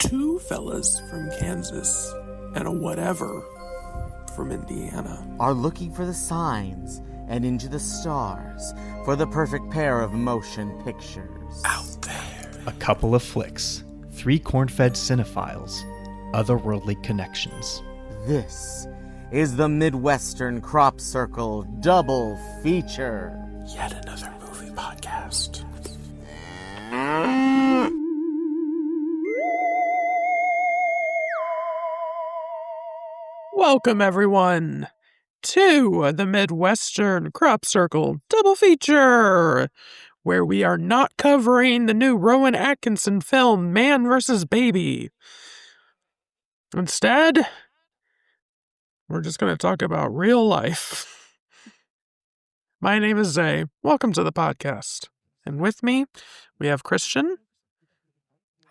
two fellas from Kansas and a whatever from Indiana are looking for the signs and into the stars for the perfect pair of motion pictures. out there. A couple of flicks, 3 corn-fed cinephiles, otherworldly connections. This is the Midwestern Crop Circle Double Feature. Yet another movie podcast. Welcome, everyone, to the Midwestern Crop Circle Double Feature, where we are not covering the new Rowan Atkinson film, Man vs. Baby. Instead, we're just going to talk about real life. My name is Zay. Welcome to the podcast. And with me, we have Christian.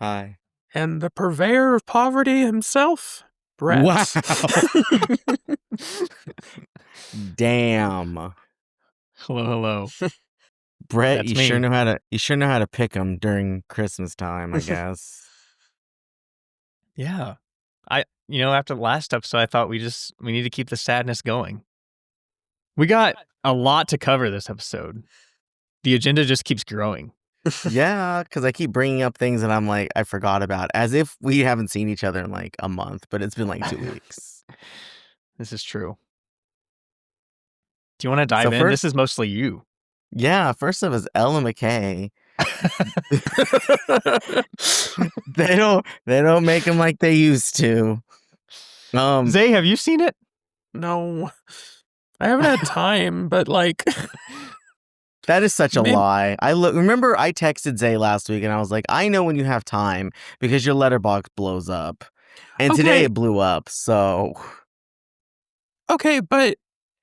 Hi. And the purveyor of poverty himself, Brett. Wow. Damn. Hello. Brett, That's you me. sure know how to pick them during Christmas time, I guess. Yeah. After the last episode, I thought we need to keep the sadness going. We got a lot to cover this episode. The agenda just keeps growing. Yeah, because I keep bringing up things that I'm like, I forgot about, as if we haven't seen each other in like a month, but it's been like 2 weeks. This is true. Do you want to dive So in? This is mostly you. Yeah, first up is Ella McCay. They don't make them like they used to. Zay, have you seen it? No, I haven't had time, but like... That is such a lie. Remember I texted Zay last week and I was like, I know when you have time because your letterbox blows up. And today it blew up, so... Okay, but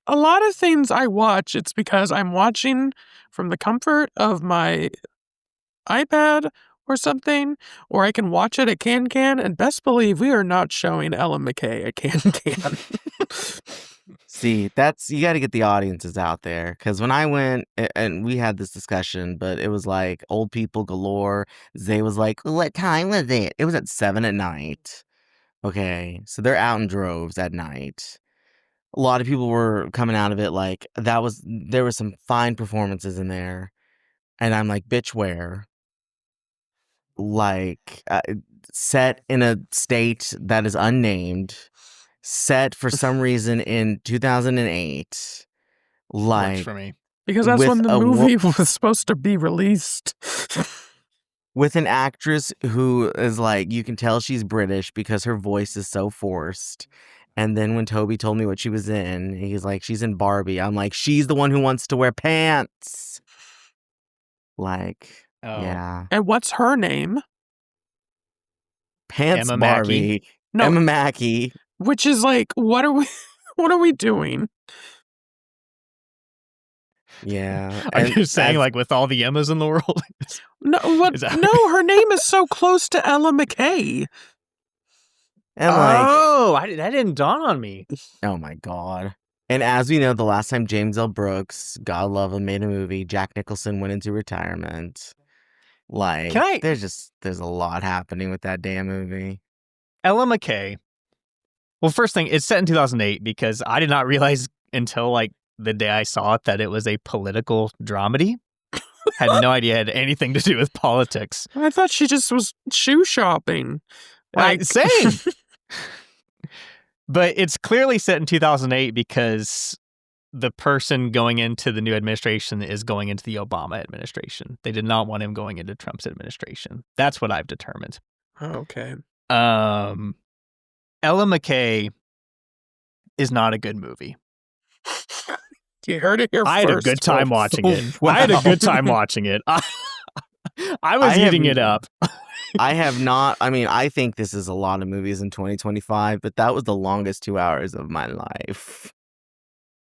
a lot of things I watch, it's because I'm watching from the comfort of my iPad or something, or I can watch it at Can, and best believe we are not showing Ella McCay at Can. See, you got to get the audiences out there. Because when I went, and we had this discussion, but it was like old people galore. Zay was like, what time was it? It was at 7 at night. Okay, so they're out in droves at night. A lot of people were coming out of it like, there were some fine performances in there. And I'm like, bitch, where? Like, set in a state that is unnamed. Set for some reason in 2008, like Works for me. Because that's when the movie was supposed to be released. With an actress who is like, you can tell she's British because her voice is so forced. And then when Toby told me what she was in, he's like, she's in Barbie. I'm like, she's the one who wants to wear pants. Like, yeah. And what's her name? Pants Emma Barbie. Mackey. No. Emma Mackey. Which is like, what are we doing? Yeah. Are you saying like with all the Emmas in the world? No, her name is so close to Ella McCay. And like, that didn't dawn on me. oh my God. And as we know, the last time James L. Brooks, God love him, made a movie, Jack Nicholson went into retirement. Like, there's a lot happening with that damn movie. Ella McCay. Well, first thing, it's set in 2008 because I did not realize until like the day I saw it that it was a political dramedy. Had no idea it had anything to do with politics. I thought she just was shoe shopping. Like, Same. But it's clearly set in 2008 because the person going into the new administration is going into the Obama administration. They did not want him going into Trump's administration. That's what I've determined. Okay. Ella McCay is not a good movie. You heard it here first. I had a good time watching it. Wow. I had a good time watching it. I was eating it up. I have not. I mean, I think this is a lot of movies in 2025, but that was the longest 2 hours of my life.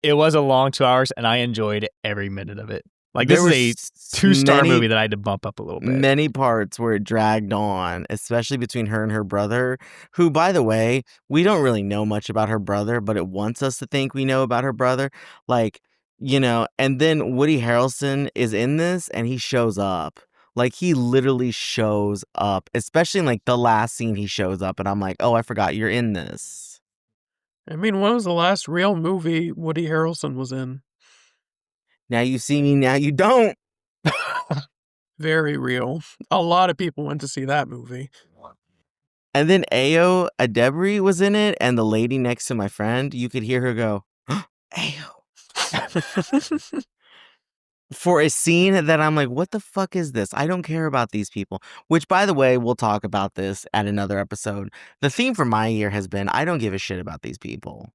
It was a long 2 hours, and I enjoyed every minute of it. Like, this is a 2-star movie that I had to bump up a little bit. Many parts where it dragged on, especially between her and her brother, who, by the way, we don't really know much about her brother, but it wants us to think we know about her brother. Like, and then Woody Harrelson is in this, and he shows up. Like, he literally shows up, especially in, like, the last scene he shows up, and I'm like, oh, I forgot you're in this. I mean, when was the last real movie Woody Harrelson was in? Now you see me, now you don't. Very real. A lot of people went to see that movie. And then Ayo Adebri was in it, and the lady next to my friend, you could hear her go, Ayo. For a scene that I'm like, what the fuck is this? I don't care about these people. Which, by the way, we'll talk about this at another episode. The theme for my year has been, I don't give a shit about these people.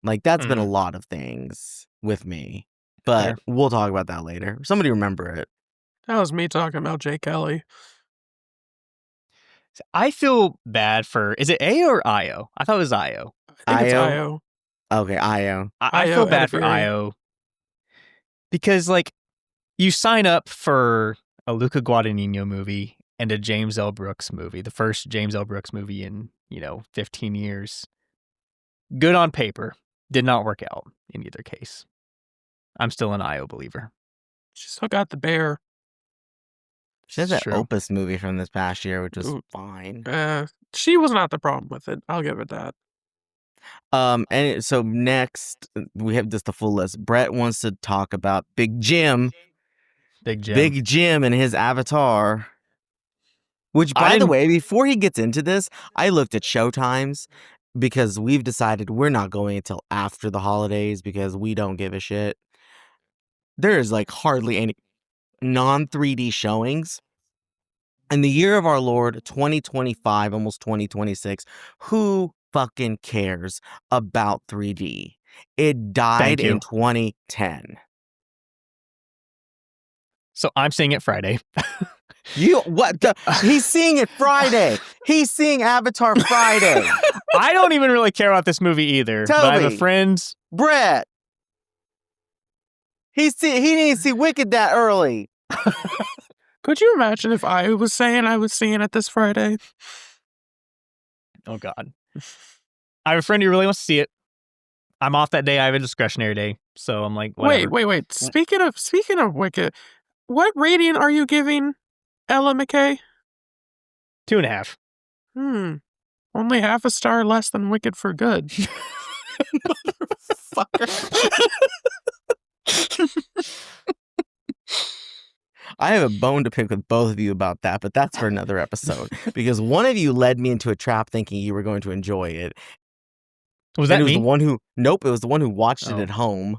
Like, that's been a lot of things with me. But we'll talk about that later. Somebody remember it. That was me talking about Jay Kelly. I feel bad for, is it Ayo or Io? I thought it was Io. I think it's Io. Okay, Io. I feel bad for Io. Because, like, you sign up for a Luca Guadagnino movie and a James L. Brooks movie, the first James L. Brooks movie in, 15 years. Good on paper. Did not work out in either case. I'm still an Io believer. She still got the bear. She has that Opus movie from this past year, which was fine. She was not the problem with it. I'll give it that. And so next, we have just the full list. Brett wants to talk about Big Jim. Big Jim and his avatar. Which, by the way, before he gets into this, I looked at showtimes because we've decided we're not going until after the holidays because we don't give a shit. There's like hardly any non-3D showings. In the year of our Lord, 2025, almost 2026, who fucking cares about 3D? It died in 2010. So I'm seeing it Friday. He's seeing it Friday. He's seeing Avatar Friday. I don't even really care about this movie either. Toby, but I have a friend. Brett. He didn't see Wicked that early. Could you imagine if I was saying I was seeing it this Friday? Oh, God. I have a friend who really wants to see it. I'm off that day. I have a discretionary day. So I'm like, whatever. Wait. Speaking of Wicked, what rating are you giving Ella McCay? 2.5. Only half a star less than Wicked for Good. Motherfucker. I have a bone to pick with both of you about that, but that's for another episode. Because one of you led me into a trap thinking you were going to enjoy it. Was that me? It was the one who watched it at home.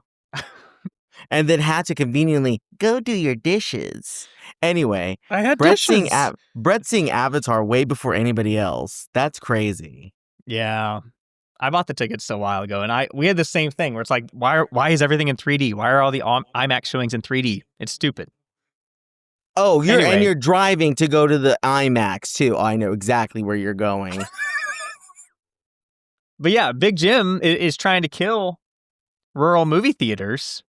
And then had to conveniently go do your dishes. Anyway, I had dishes. Brett seeing Avatar way before anybody else. That's crazy. Yeah. I bought the tickets a while ago, and we had the same thing where it's like, why is everything in 3D? Why are all the IMAX showings in 3D? It's stupid. Oh, you're driving to go to the IMAX too. I know exactly where you're going. But yeah, Big Jim is trying to kill rural movie theaters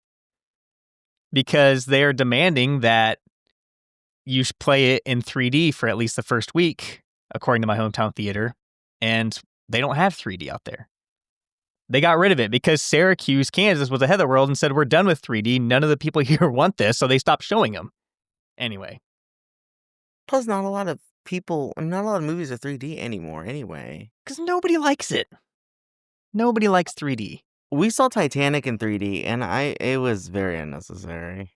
because they are demanding that you should play it in 3D for at least the first week, according to my hometown theater, and they don't have 3D out there. They got rid of it because Syracuse, Kansas was ahead of the world and said, we're done with 3D. None of the people here want this, so they stopped showing them. Anyway. Plus, not a lot of movies are 3D anymore anyway. Because nobody likes it. Nobody likes 3D. We saw Titanic in 3D, and it was very unnecessary.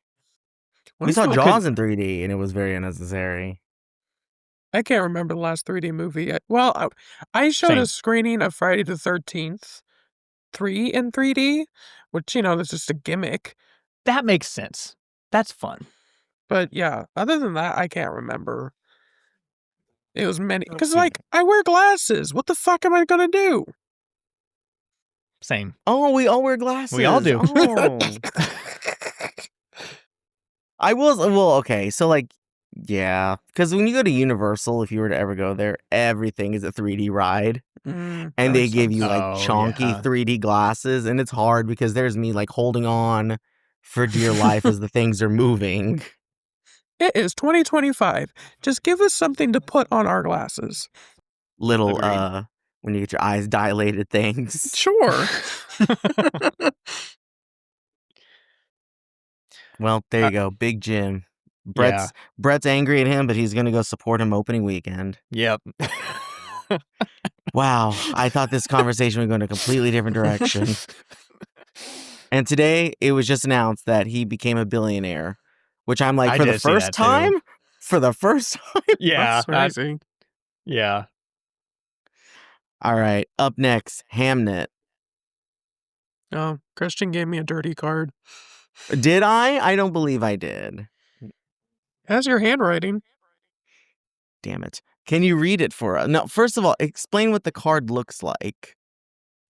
We saw Jaws in 3D, and it was very unnecessary. I can't remember the last 3D movie. Well, I showed a screening of Friday the 13th 3 in 3D, which, that's just a gimmick. That makes sense. That's fun. But yeah, other than that, I can't remember. It was many. Because, I wear glasses. What the fuck am I going to do? Same. Oh, we all wear glasses. We all do. Oh. Okay, so yeah, because when you go to Universal, if you were to ever go there, everything is a 3D ride, and they give you chonky 3D glasses, and it's hard because there's me holding on for dear life as the things are moving. It is 2025. Just give us something to put on our glasses. Little when you get your eyes dilated things. Sure. Well, there you go, Big Jim. Yeah. Brett's angry at him, but he's gonna go support him opening weekend. Yep. Wow, I thought this conversation would go in a completely different direction. And today, it was just announced that he became a billionaire, which I'm like, I for the did see first that, too. time? For the first time? Yeah. That's crazy. Yeah. All right, up next, Hamnet. Oh, Christian gave me a dirty card. Did I? I don't believe I did. How's your handwriting? Damn it. Can you read it for us? No, first of all, explain what the card looks like.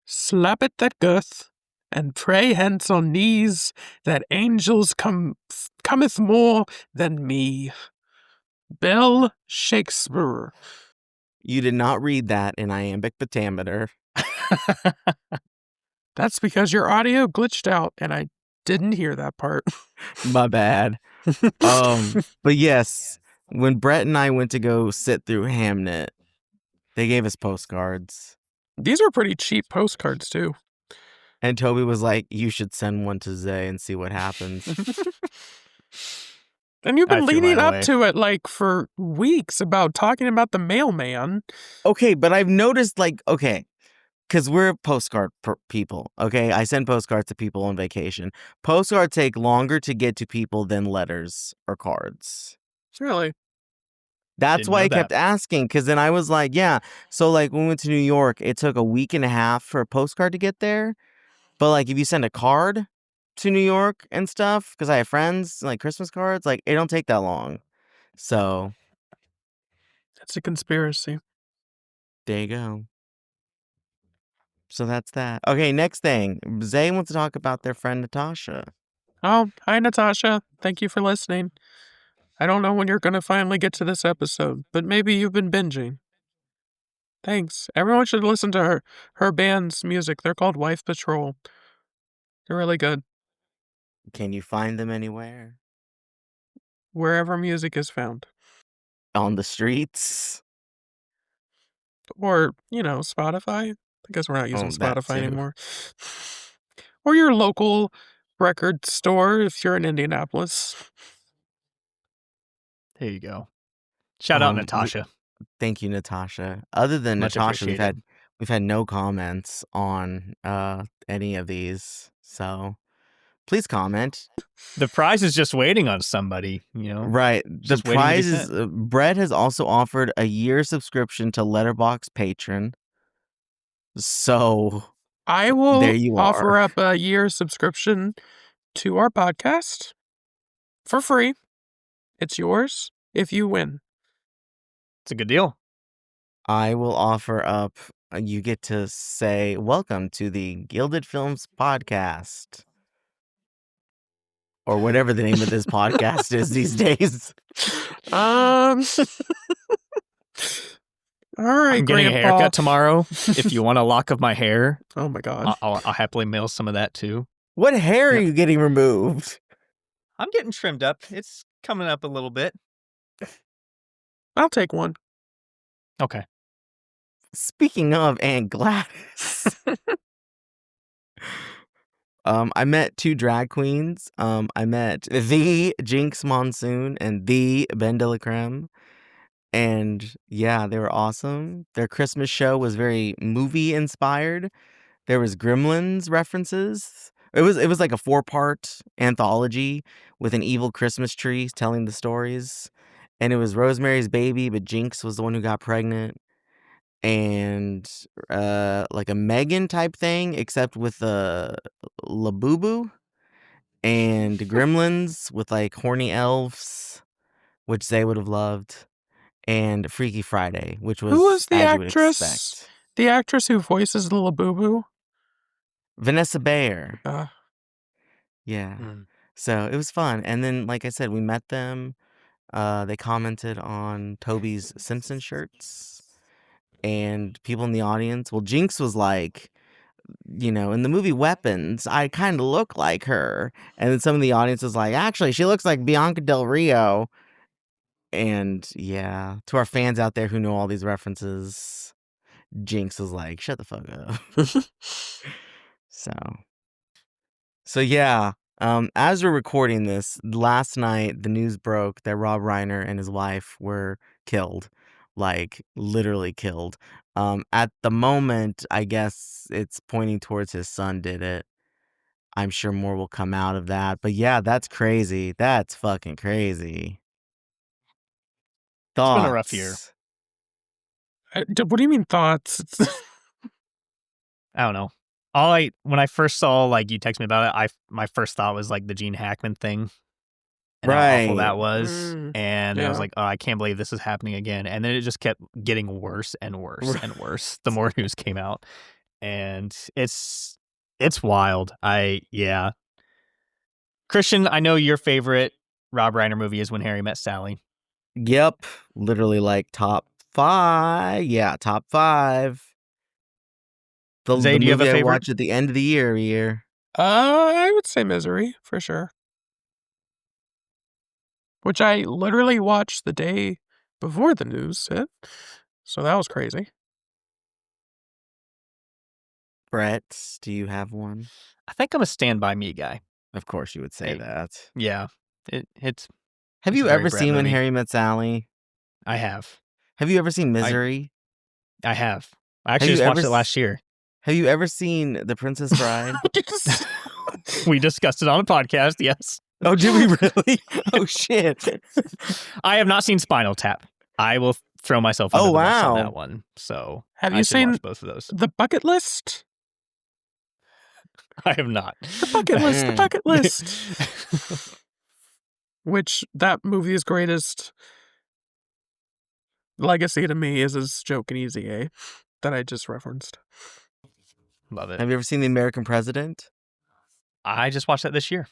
Slap it that girth, and pray hence on knees that angels cometh more than me. Bell Shakespeare. You did not read that in iambic pentameter. That's because your audio glitched out and I didn't hear that part. My bad. But yes, when Brett and I went to go sit through Hamnet, they gave us postcards. These are pretty cheap postcards too. And Toby was like, you should send one to Zay and see what happens. And you've been I threw leading mine up away. to it like for weeks about talking about the mailman. Okay, but I've noticed okay, because we're postcard people, okay? I send postcards to people on vacation. Postcards take longer to get to people than letters or cards. Really? That's Didn't why know I kept that. asking, because then I was like, yeah. So like when we went to New York, it took a week and a half for a postcard to get there. But like if you send a card to New York and stuff, because I have friends, like Christmas cards, like it don't take that long. So It's a conspiracy. there you go. So that's that. Okay, next thing. Zay wants to talk about their friend Natasha. Oh, hi, Natasha. Thank you for listening. I don't know when you're going to finally get to this episode, but maybe you've been binging. Thanks. Everyone should listen to her band's music. They're called Wife Patrol. They're really good. Can you find them anywhere? Wherever music is found. On the streets? Or, Spotify. I guess we're not using Oh, that Spotify too. anymore. Or your local record store if you're in Indianapolis. There you go. Shout out, Um, Natasha. Thank you, Natasha. Other than Much Natasha, appreciated. we've had no comments on any of these. So please comment. The prize is just waiting on somebody, Right. The just waiting to be prize is sent. Brett has also offered a year subscription to Letterboxd Patron. So I there will you offer are. up a year subscription to our podcast for free. It's yours if you win. It's a good deal. I will offer up, you get to say, welcome to the Gilded Films podcast. Or whatever the name of this podcast is these days. All right, I'm getting Grandpa. a haircut tomorrow. If you want a lock of my hair, Oh my God. I'll happily mail some of that too. What hair are Yep. you getting removed? I'm getting trimmed up. It's coming up a little bit. I'll take one. Okay. Speaking of Aunt Gladys. I met two drag queens. I met the Jinkx Monsoon and the BenDeLaCreme. And yeah, they were awesome. Their Christmas show was very movie inspired. There was Gremlins references. It was like a 4-part anthology with an evil Christmas tree telling the stories. And it was Rosemary's Baby, but Jinkx was the one who got pregnant. And like a Megan type thing, except with a Labubu. And Gremlins with like horny elves, which they would have loved. And Freaky Friday, which Who was the as you would actress? expect. The actress who voices Lil Boo Boo? Vanessa Bayer. Yeah. So it was fun. And then, like I said, we met them. They commented on Toby's Simpson shirts. And people in the audience, well, Jinkx was like, in the movie Weapons, I kind of look like her. And then some of the audience was like, actually, she looks like Bianca Del Rio. And yeah, to our fans out there who know all these references, Jinkx was like, shut the fuck up. So yeah, As we're recording this, last night the news broke that Rob Reiner and his wife were killed, like literally killed. At the moment, I guess it's pointing towards his son did it. I'm sure more will come out of that. But yeah, that's crazy. That's fucking crazy. It's been a rough year. Thoughts? What do you mean thoughts? I don't know. When I first saw like you text me about it, my first thought was like the Gene Hackman thing and how awful Right. that was. Mm, And I was yeah. like, oh, I can't believe this is happening again. And then it just kept getting worse and worse and worse the more news came out. And it's wild. Christian, I know your favorite Rob Reiner movie is When Harry Met Sally. Yep. Literally like top 5. Yeah, top 5. Zay, The do you have a movie I favorite? watch at the end of the year every year. I would say Misery for sure. Which I literally watched the day before the news hit. So that was crazy. Brett, do you have one? I think I'm a Stand By Me guy. Of course you would say Hey. that. Yeah. It's Have It's you a very ever Brett seen When movie. Harry Met Sally? I have. Have you ever seen Misery? I have. I actually you just watched ever it last year. Have you ever seen The Princess Bride? We discussed it on a podcast, yes. Oh, did we really? Oh, shit. I have not seen Spinal Tap. I will throw myself under the bus on wow. that one. So Have I you should seen watch both of those. The Bucket List? I have not. The Bucket List. Which that movie's greatest legacy to me is his joke in Easy A that I just referenced. Love it. Have you ever seen The American President? I just watched that this year.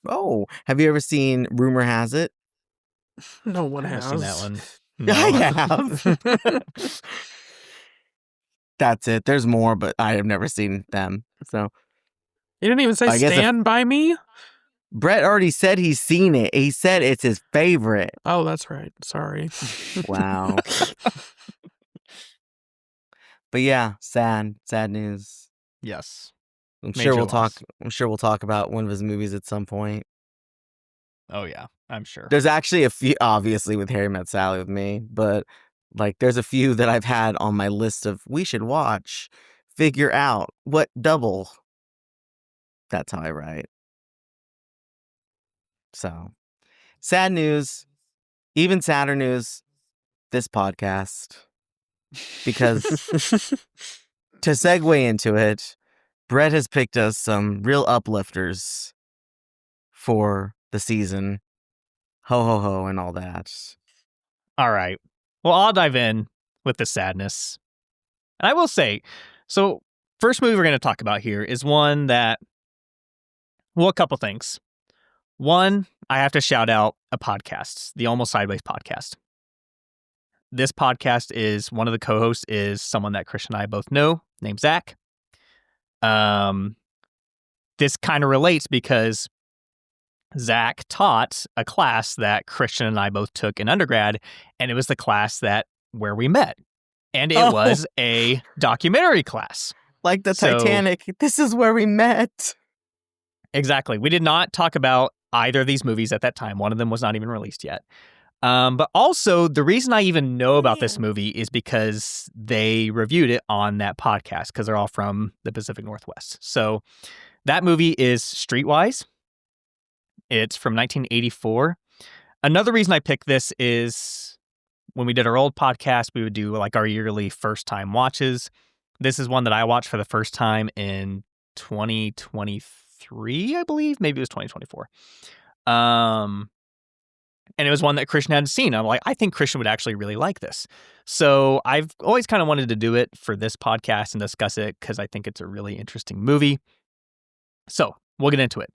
Oh. Have you ever seen Rumor Has It? No one I has haven't seen that one. I have. That's it. There's more, but I have never seen them. So You didn't even say I guess Stand By Me? Brett already said he's seen it. He said it's his favorite. Oh, that's right. Sorry. Wow. But yeah, sad news. Yes. I'm Major sure we'll loss. talk about one of his movies at some point. Oh, yeah. I'm sure. There's actually a few, obviously, with Harry Met Sally with me, but like there's a few that I've had on my list of we should watch, figure out what double. That's how I write. So, sad news, even sadder news, this podcast. Because to segue into it, Brett has picked us some real uplifters for the season. Ho, ho, ho, and all that. All right. Well, I'll dive in with the sadness. And I will say, so first movie we're going to talk about here is one that, well, a couple things. One, I have to shout out a podcast, the Almost Sideways podcast. This podcast is, one of the co-hosts is someone that Chris and I both know, named Zach. This kind of relates because Zach taught a class that Christian and I both took in undergrad, and it was the class where we met. And it was a documentary class. Like the Titanic, this is where we met. Exactly. We did not talk about either of these movies at that time. One of them was not even released yet. But also, the reason I even know about this movie is because they reviewed it on that podcast, because they're all from the Pacific Northwest. So that movie is Streetwise. It's from 1984. Another reason I picked this is when we did our old podcast, we would do like our yearly first time watches. This is one that I watched for the first time in 2023, I believe. Maybe it was 2024. And it was one that Christian hadn't seen. I'm like, I think Christian would actually really like this. So I've always kind of wanted to do it for this podcast and discuss it because I think it's a really interesting movie. So we'll get into it.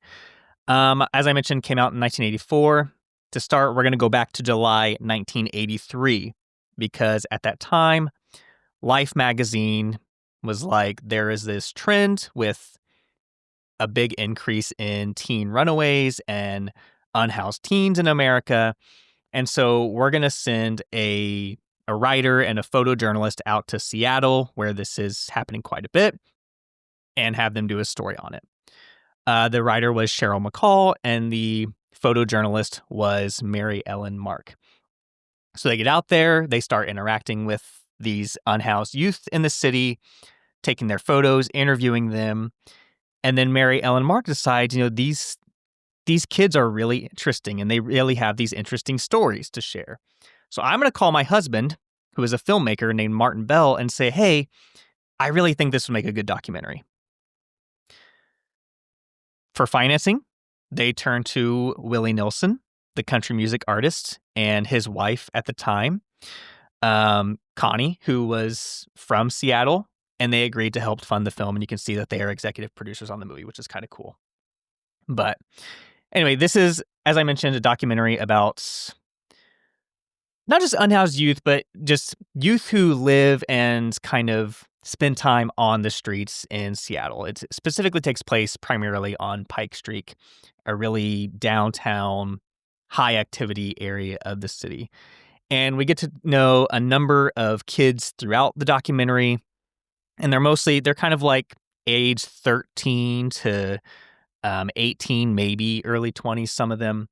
As I mentioned, came out in 1984. To start, we're going to go back to July 1983 because at that time, Life magazine was like, there is this trend with a big increase in teen runaways and unhoused teens in America. And so we're going to send a writer and a photojournalist out to Seattle, where this is happening quite a bit, and have them do a story on it. The writer was Cheryl McCall, and the photojournalist was Mary Ellen Mark. So they get out there, they start interacting with these unhoused youth in the city, taking their photos, interviewing them. And then Mary Ellen Mark decides, these kids are really interesting and they really have these interesting stories to share. So I'm going to call my husband, who is a filmmaker named Martin Bell, and say, hey, I really think this would make a good documentary. For financing, they turn to Willie Nelson, the country music artist, and his wife at the time, Connie, who was from Seattle, and they agreed to help fund the film. And you can see that they are executive producers on the movie, which is kind of cool. But anyway, this is, as I mentioned, a documentary about not just unhoused youth, but just youth who live and kind of spend time on the streets in Seattle. It specifically takes place primarily on Pike Street, a really downtown, high activity area of the city. And we get to know a number of kids throughout the documentary. And they're kind of like age 13 to 18, maybe early 20s, some of them.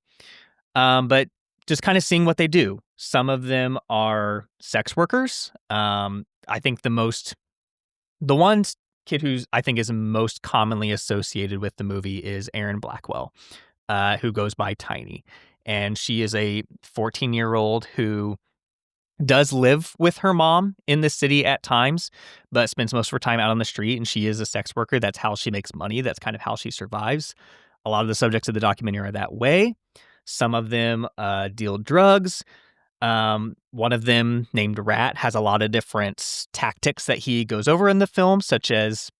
But just kind of seeing what they do. Some of them are sex workers. I think the one kid who's I think is most commonly associated with the movie is Erin Blackwell, who goes by Tiny. And she is a 14-year-old who does live with her mom in the city at times, but spends most of her time out on the street. And she is a sex worker. That's how she makes money. That's kind of how she survives. A lot of the subjects of the documentary are that way. Some of them deal drugs. One of them, named Rat, has a lot of different tactics that he goes over in the film, such as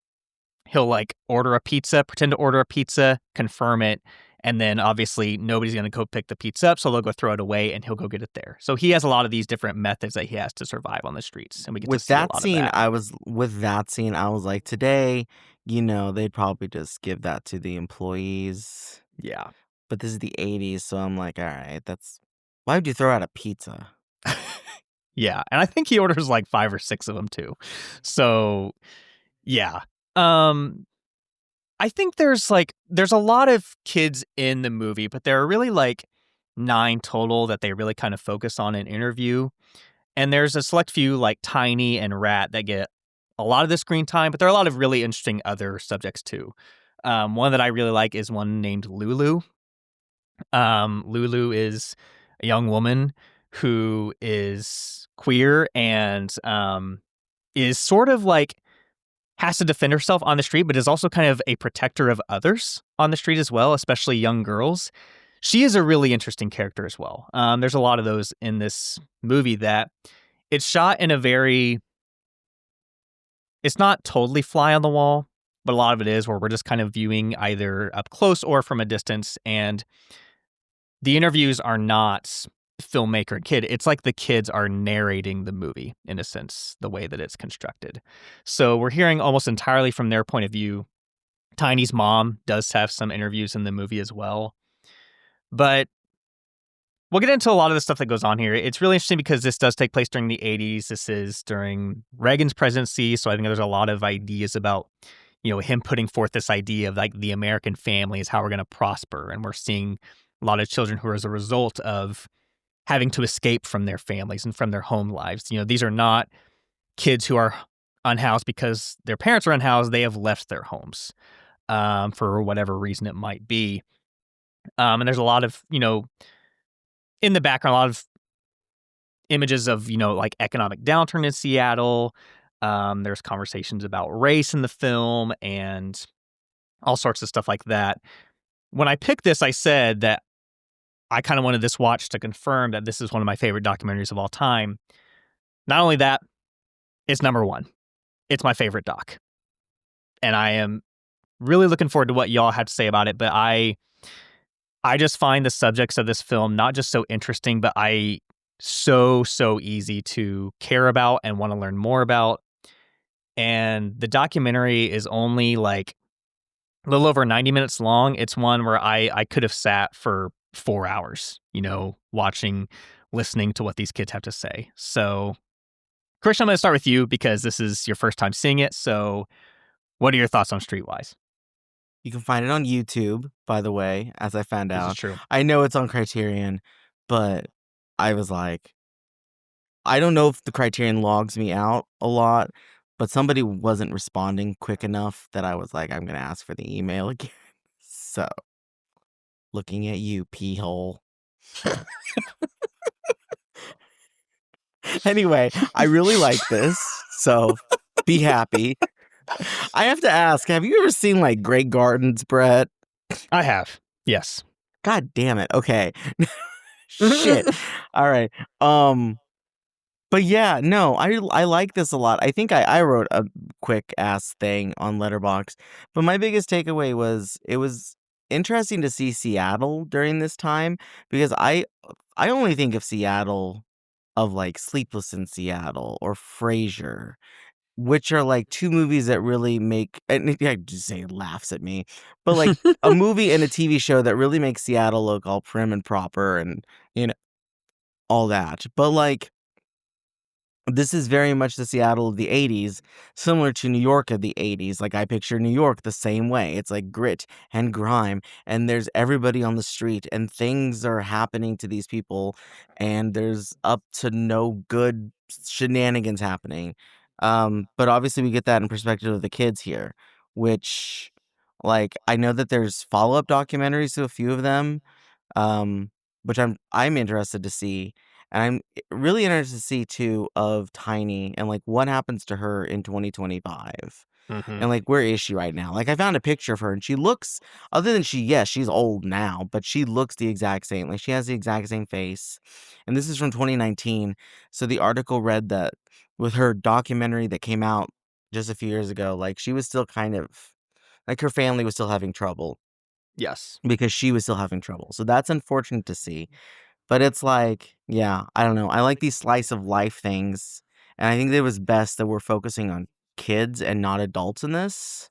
he'll order a pizza, pretend to order a pizza, confirm it, and then obviously nobody's going to go pick the pizza up, so they'll go throw it away and he'll go get it there. So he has a lot of these different methods that he has to survive on the streets, and we get to see a lot of that. With that scene, I was like, today, they'd probably just give that to the employees. Yeah. But this is the 80s, so I'm like, all right, why would you throw out a pizza? Yeah, and I think he orders 5 or 6 of them too. So, yeah. I think there's a lot of kids in the movie, but there are really 9 total that they really kind of focus on and interview. And there's a select few like Tiny and Rat that get a lot of the screen time, but there are a lot of really interesting other subjects too. One that I really like is one named Lulu. Lulu is a young woman who is queer and is sort of has to defend herself on the street, but is also kind of a protector of others on the street as well, especially young girls. She is a really interesting character as well. There's a lot of those in this movie that it's shot in it's not totally fly on the wall, but a lot of it is where we're just kind of viewing either up close or from a distance. And the interviews are not filmmaker and kid. It's like the kids are narrating the movie in a sense, the way that it's constructed. So we're hearing almost entirely from their point of view. Tiny's mom does have some interviews in the movie as well. But we'll get into a lot of the stuff that goes on here. It's really interesting because this does take place during the 80s. This is during Reagan's presidency. So I think there's a lot of ideas about, him putting forth this idea of the American family is how we're going to prosper. And we're seeing a lot of children who are as a result of having to escape from their families and from their home lives. These are not kids who are unhoused because their parents are unhoused. They have left their homes for whatever reason it might be. And there's a lot of, in the background, a lot of images of, economic downturn in Seattle. There's conversations about race in the film and all sorts of stuff like that. When I picked this, I said that I kind of wanted this watch to confirm that this is one of my favorite documentaries of all time. Not only that, it's number 1. It's my favorite doc. And I am really looking forward to what y'all have to say about it. But I just find the subjects of this film not just so interesting, but so easy to care about and want to learn more about. And the documentary is only a little over 90 minutes long. It's one where I could have sat for 4 hours, listening to what these kids have to say. So, Christian, I'm going to start with you because this is your first time seeing it. So, what are your thoughts on Streetwise? You can find it on YouTube, by the way, as I found This is out. true. I know it's on Criterion, but I was like, I don't know if the Criterion logs me out a lot, but somebody wasn't responding quick enough that I was like, I'm gonna ask for the email again. So, looking at you, pee hole. Anyway, I really like this, so be happy. I have to ask, have you ever seen like Grey Gardens, Brett? I have. Yes. God damn it. Okay. Shit. All right. But yeah, no, I like this a lot. I think I wrote a quick ass thing on Letterboxd, but my biggest takeaway was it was interesting to see Seattle during this time because I only think of Seattle of like Sleepless in Seattle or Frasier, which are like two movies that really make and I just say laughs at me, but like a movie and a TV show that really makes Seattle look all prim and proper and you know all that. But like this is very much the Seattle of the 80s, similar to New York of the 80s. Like, I picture New York the same way. It's like grit and grime, and there's everybody on the street, and things are happening to these people, and there's up to no good shenanigans happening. But obviously, we get that in perspective of the kids here, which, like, I know that there's follow up documentaries to a few of them, um, which I'm interested to see, and I'm really interested to see too of Tiny and like what happens to her in 2025, Mm-hmm. and like where is she right now? Like I found a picture of her, and she looks, other than yes, she's old now, but she looks the exact same. Like she has the exact same face, and this is from 2019. So the article read that with her documentary that came out just a few years ago, like she was still kind of like her family was still having trouble Yes. because she was still having trouble. So that's unfortunate to see. But it's like, yeah, I don't know. I like these slice of life things. And I think it was best that we're focusing on kids and not adults in this.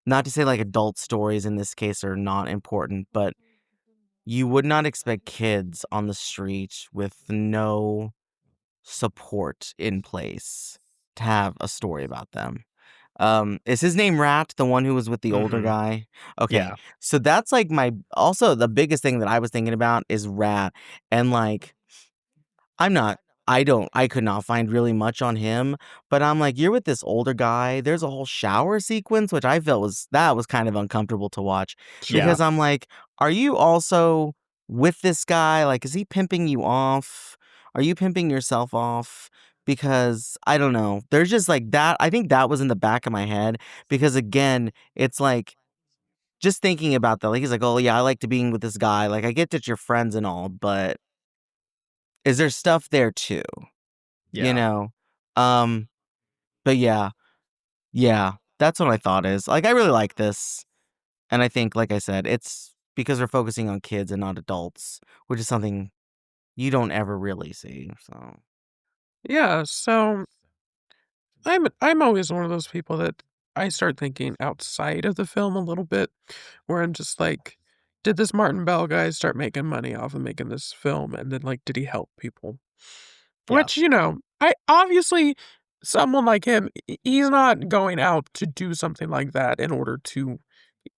Not to say like adult stories in this case are not important, but you would not expect kids on the street with no support in place to have a story about them. Is his name Rat, the one who was with the older Mm-hmm. guy? Okay. Yeah. So that's like also the biggest thing that I was thinking about is Rat. And like, I'm not I could not find really much on him, but I'm like, you're with this older guy. There's a whole shower sequence, which I felt was kind of uncomfortable to watch Yeah. because I'm like, are you also with this guy? Like, is he pimping you off? Are you pimping yourself off? Because I don't know. There's just like that. I think that was in the back of my head because again, it's like just thinking about that. Like he's like, oh yeah, I like to being with this guy. Like I get that you're friends and all, but is there stuff there too? You Yeah. know? Um, but yeah, that's what my thought is. Like, I really like this, and I think, like I said, it's because we're focusing on kids and not adults, which is something you don't ever really see, so Yeah, so I'm always one of those people that I start thinking outside of the film a little bit, where I'm just like, did this Martin Bell guy start making money off of making this film? And then like, did he help people? Yeah. Which, I obviously someone like him, he's not going out to do something like that in order to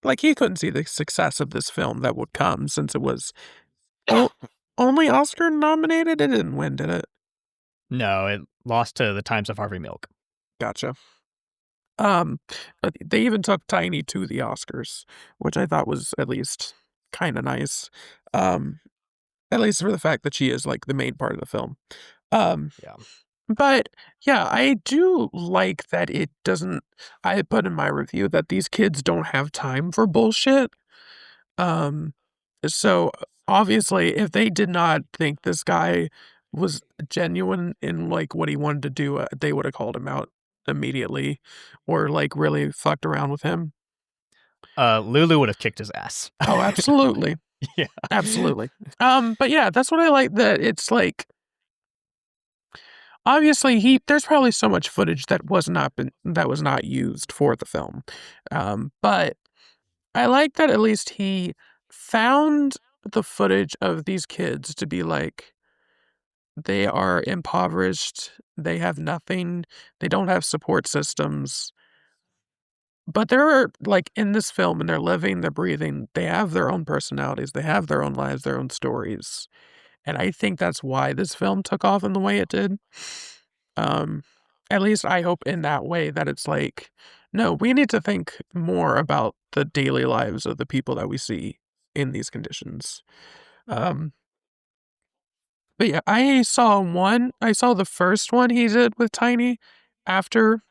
like he couldn't see the success of this film that would come since it was o- only Oscar nominated. It didn't win, did it? No, it lost to The Times of Harvey Milk. Gotcha. Um, but they even took Tiny to the Oscars, which I thought was at least kind of nice. Um, at least for the fact that she is like the main part of the film. Um, Yeah. but yeah, I do like that it doesn't. I put in my review that these kids don't have time for bullshit. Um, so obviously, if they did not think this guy was genuine in like what he wanted to do, they would have called him out immediately or like really fucked around with him. Lulu would have kicked his ass. Oh, absolutely. Yeah. Absolutely. But yeah, that's what I like that it's like obviously there's probably so much footage that was not used for the film. But I like that at least he found the footage of these kids to be like, they are impoverished, they have nothing, they don't have support systems, But they're, like, in this film, and they're living, they're breathing, they have their own personalities, they have their own lives, their own stories, and I think that's why this film took off in the way it did. Um, at least I hope in that way that it's like, no, we need to think more about the daily lives of the people that we see in these conditions. Um, but yeah, I saw the first one he did with Tiny after,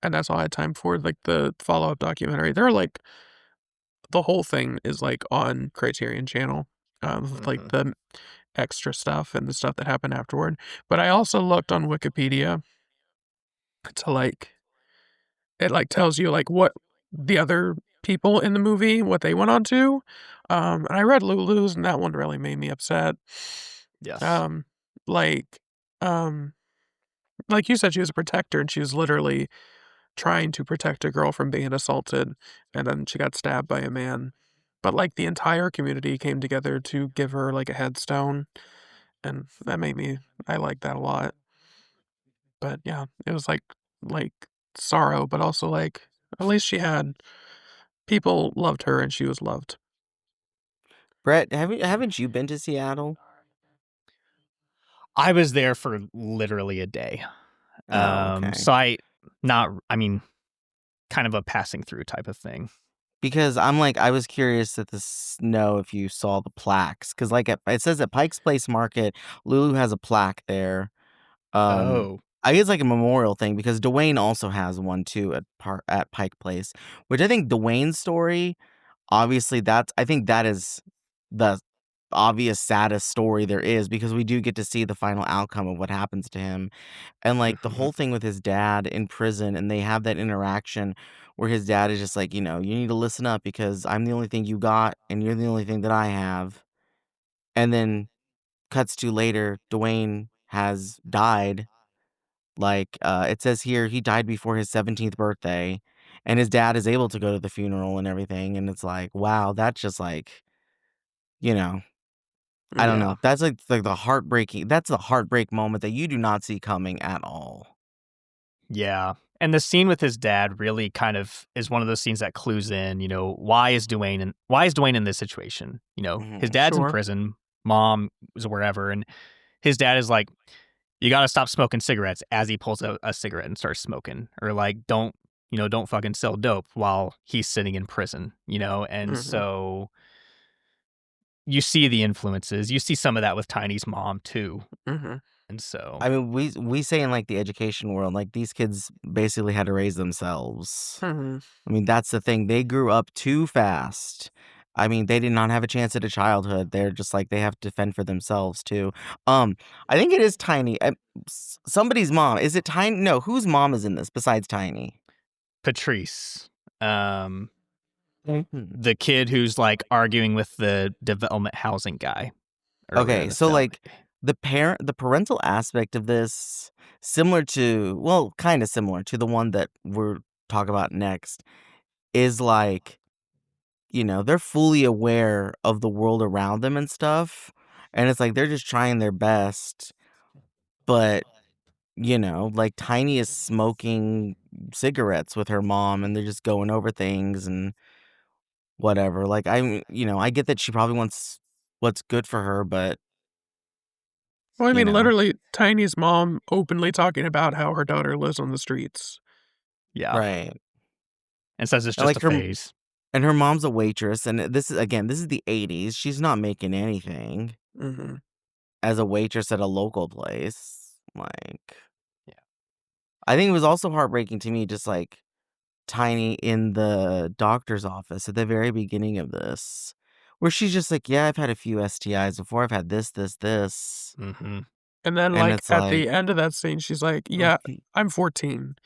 and that's all I had time for, like, the follow-up documentary. They're like the whole thing is, like, on Criterion Channel, like, the extra stuff and the stuff that happened afterward, but I also looked on Wikipedia to, like it, like, tells you, like, what the other people in the movie, what they went on to, and I read Lulu's, and that one really made me upset. Yes. Um, like, um, like you said, she was a protector, and she was literally trying to protect a girl from being assaulted, and then she got stabbed by a man. But, like, the entire community came together to give her, like, a headstone, and that made me I like that a lot. But, yeah, it was, like, sorrow, but also, like, at least she had people loved her and she was loved. Brett, haven't you been to Seattle? I was there for literally a day. Oh, okay. So I mean, kind of a passing through type of thing. Because I was curious to know if you saw the plaques, because it says at Pike's Place Market, Lulu has a plaque there. Um, Oh. I guess like a memorial thing because Dwayne also has one too at Pike Place, which I think Dwayne's story, obviously I think that is the obvious saddest story there is because we do get to see the final outcome of what happens to him. And, like, the Mhm. whole thing with his dad in prison, and they have that interaction where his dad is just like, "You need to listen up because I'm the only thing you got, and you're the only thing that I have." And then cuts to later, Dwayne has died. Like, it says here he died before his 17th birthday, and his dad is able to go to the funeral and everything, and it's like, wow, that's just like, you know, I don't Yeah. know. That's the heartbreak moment that you do not see coming at all. Yeah. And the scene with his dad really kind of is one of those scenes that clues in, why is Dwayne in this situation? His Mhm. dad's in Sure. prison, mom is wherever, and his dad is like, you got to stop smoking cigarettes as he pulls a cigarette and starts smoking, or like, don't fucking sell dope while he's sitting in prison, and Mhm, so you see the influences. You see some of that with Tiny's mom too. mhm, And so, I mean, we say in, like, the education world, like, these kids basically had to raise themselves. mhm. I mean, that's the thing, they grew up too fast. I mean, they did not have a chance at a childhood, they're just like, they have to fend for themselves too. I think it is Tiny, somebody's mom. Is it Tiny? No, whose mom is in this besides Tiny? Patrice, um, Mhm. the kid who's like arguing with the development housing guy earlier in Okay, the so, film. like, the parental aspect of this, kinda similar to the one that we're talk about next, is like, they're fully aware of the world around them and stuff, and it's like they're just trying their best, but, like, Tiny is smoking cigarettes with her mom, and they're just going over things and whatever, like, I get that she probably wants what's good for her, but, Well, I you mean, know literally, Tiny's mom openly talking about how her daughter lives on the streets. Yeah. Right, And says it's and, just like, a phase. her mom's a waitress, and this is the '80s, she's not making anything Mhm. as a waitress at a local place, like Yeah. I think it was also heartbreaking to me, just like Tiny in the doctor's office at the very beginning of this, where she's just like, "Yeah, I've had a few STIs before. I've had this, this, this," Mhm. And then, and like, it's at like, the end of that scene, she's like, "Yeah, mhm, I'm 14."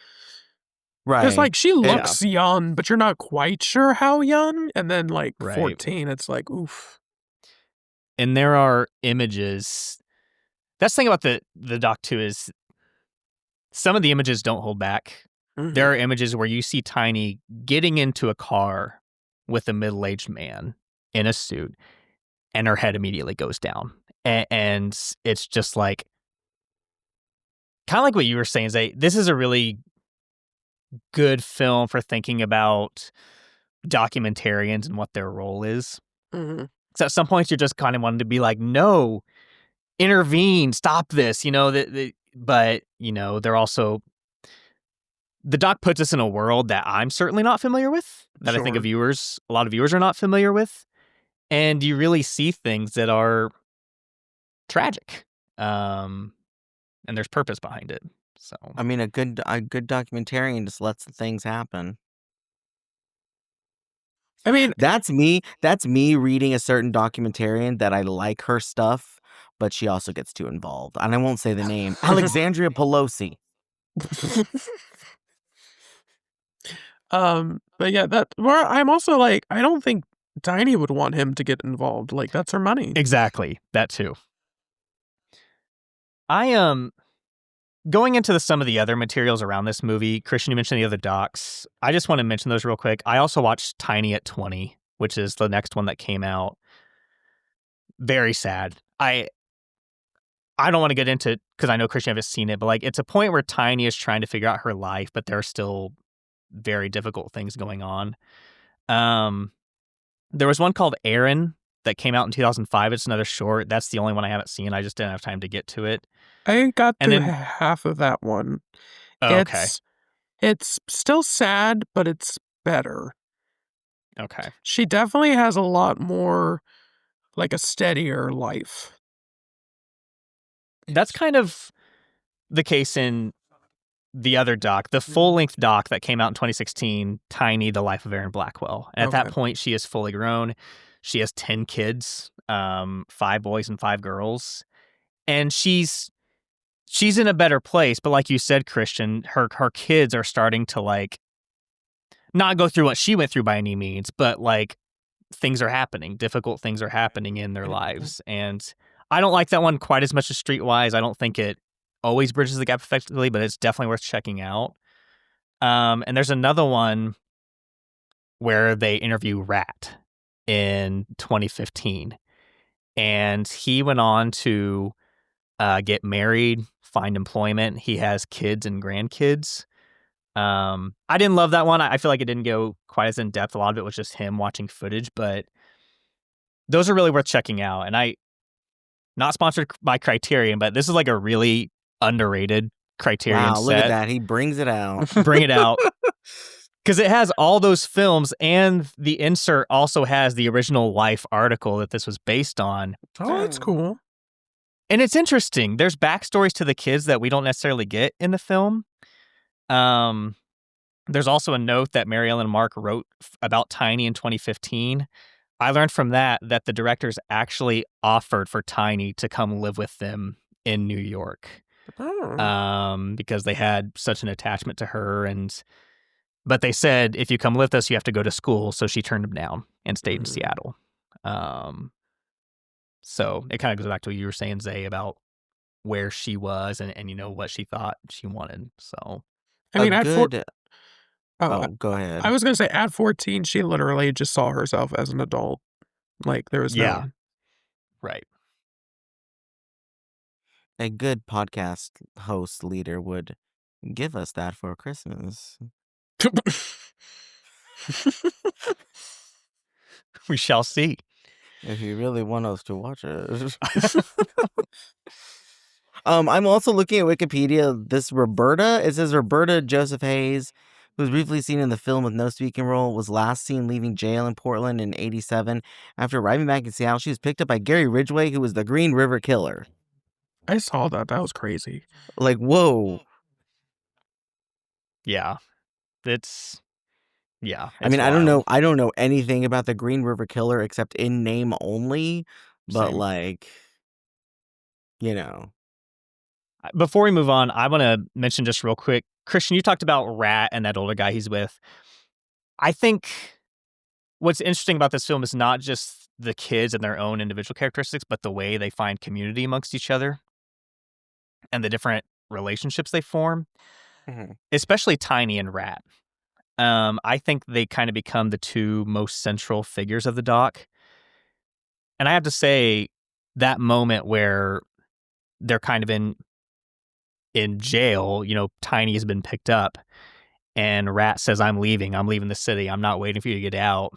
'Cause, right, like, she Yeah. looks young, but you're not quite sure how young, and then, like, Right. 14, it's like, oof. And there are images. That's the thing about the doc too is some of the images don't hold back. There Mhm, are images where you see Tiny getting into a car with a middle-aged man in a suit, and her head immediately goes down. And it's just like kind of like what you were saying, Zay. This is a really good film for thinking about documentarians and what their role is. Mm-hmm. So at some points, you're just kind of wanting to be like, no, intervene, stop this, but, they're also, the doc puts us in a world that I'm certainly not familiar with, that I think Sure. a lot of viewers are not familiar with. And you really see things that are tragic. And there's purpose behind it. So, I mean, a good documentarian just lets the things happen. I mean, That's me reading a certain documentarian that I like her stuff, but she also gets too involved. And I won't say the name. Alexandria Pelosi. but yeah, where I'm also like, I don't think Tiny would want him to get involved. Like, that's her money. exactly. That too. Going into some of the other materials around this movie, Christian, you mentioned the other docs. I just want to mention those real quick. I also watched Tiny at 20, which is the next one that came out. Very sad. I don't want to get into it because I know Christian haven't seen it, but like it's a point where Tiny is trying to figure out her life, but there are still very difficult things going on. There was one called Aaron that came out in 2005. It's another short. That's the only one I haven't seen. I just didn't have time to get to it. I got And through then, half of that one. okay. It's still sad, but it's better. Okay. She definitely has a lot more, like, a steadier life. That's kind of the case in the other doc, the full-length doc that came out in 2016, Tiny, The Life of Erin Blackwell. And at that point, she is fully grown. She has 10 kids, 5 boys and 5 girls. And she's in a better place. But like you said, Christian, her kids are starting to, like, not go through what she went through by any means, but, like, things are happening. Difficult things are happening in their lives. And I don't like that one quite as much as Streetwise. I don't think it always bridges the gap effectively, but it's definitely worth checking out. And there's another one where they interview Rat in 2015. And he went on to get married, find employment. He has kids and grandkids. I didn't love that one. I feel like it didn't go quite as in depth. A lot of it was just him watching footage, but those are really worth checking out. And not sponsored by Criterion, but this is like a really underrated Criterion Wow, look at set. that. He brings it out. Bring it out. Because it has all those films, and the insert also has the original Life article that this was based on. Oh, that's cool. And it's interesting. There's backstories to the kids that we don't necessarily get in the film. There's also a note that Mary Ellen Mark wrote about Tiny in 2015. I learned from that the directors actually offered for Tiny to come live with them in New York. Because they had such an attachment to her, but they said, if you come live with us, you have to go to school. So she turned them down and stayed in Seattle. So it kind of goes back to what you were saying, Zay, about where she was and what she thought she wanted. So I mean, go ahead. I was going to say at 14, she literally just saw herself as an adult. Like, there was no... Right. A good podcast host leader would give us that for Christmas. We shall see. If you really want us to watch it. I'm also looking at Wikipedia. This Roberta, it says Roberta Joseph Hayes, who was briefly seen in the film with no speaking role, was last seen leaving jail in Portland in 1987. After arriving back in Seattle, she was picked up by Gary Ridgway, who was the Green River Killer. I saw that. That was crazy. Like, whoa. Yeah. It's I mean, wild. I don't know anything about the Green River Killer except in name only, but Same. like, Before we move on, I want to mention just real quick, Christian, you talked about Rat and that older guy he's with. I think what's interesting about this film is not just the kids and their own individual characteristics, but the way they find community amongst each other and the different relationships they form, especially Tiny and Rat. I think they kind of become the two most central figures of the doc. And I have to say, that moment where they're kind of in jail, Tiny has been picked up, and Rat says, I'm leaving the city, I'm not waiting for you to get out.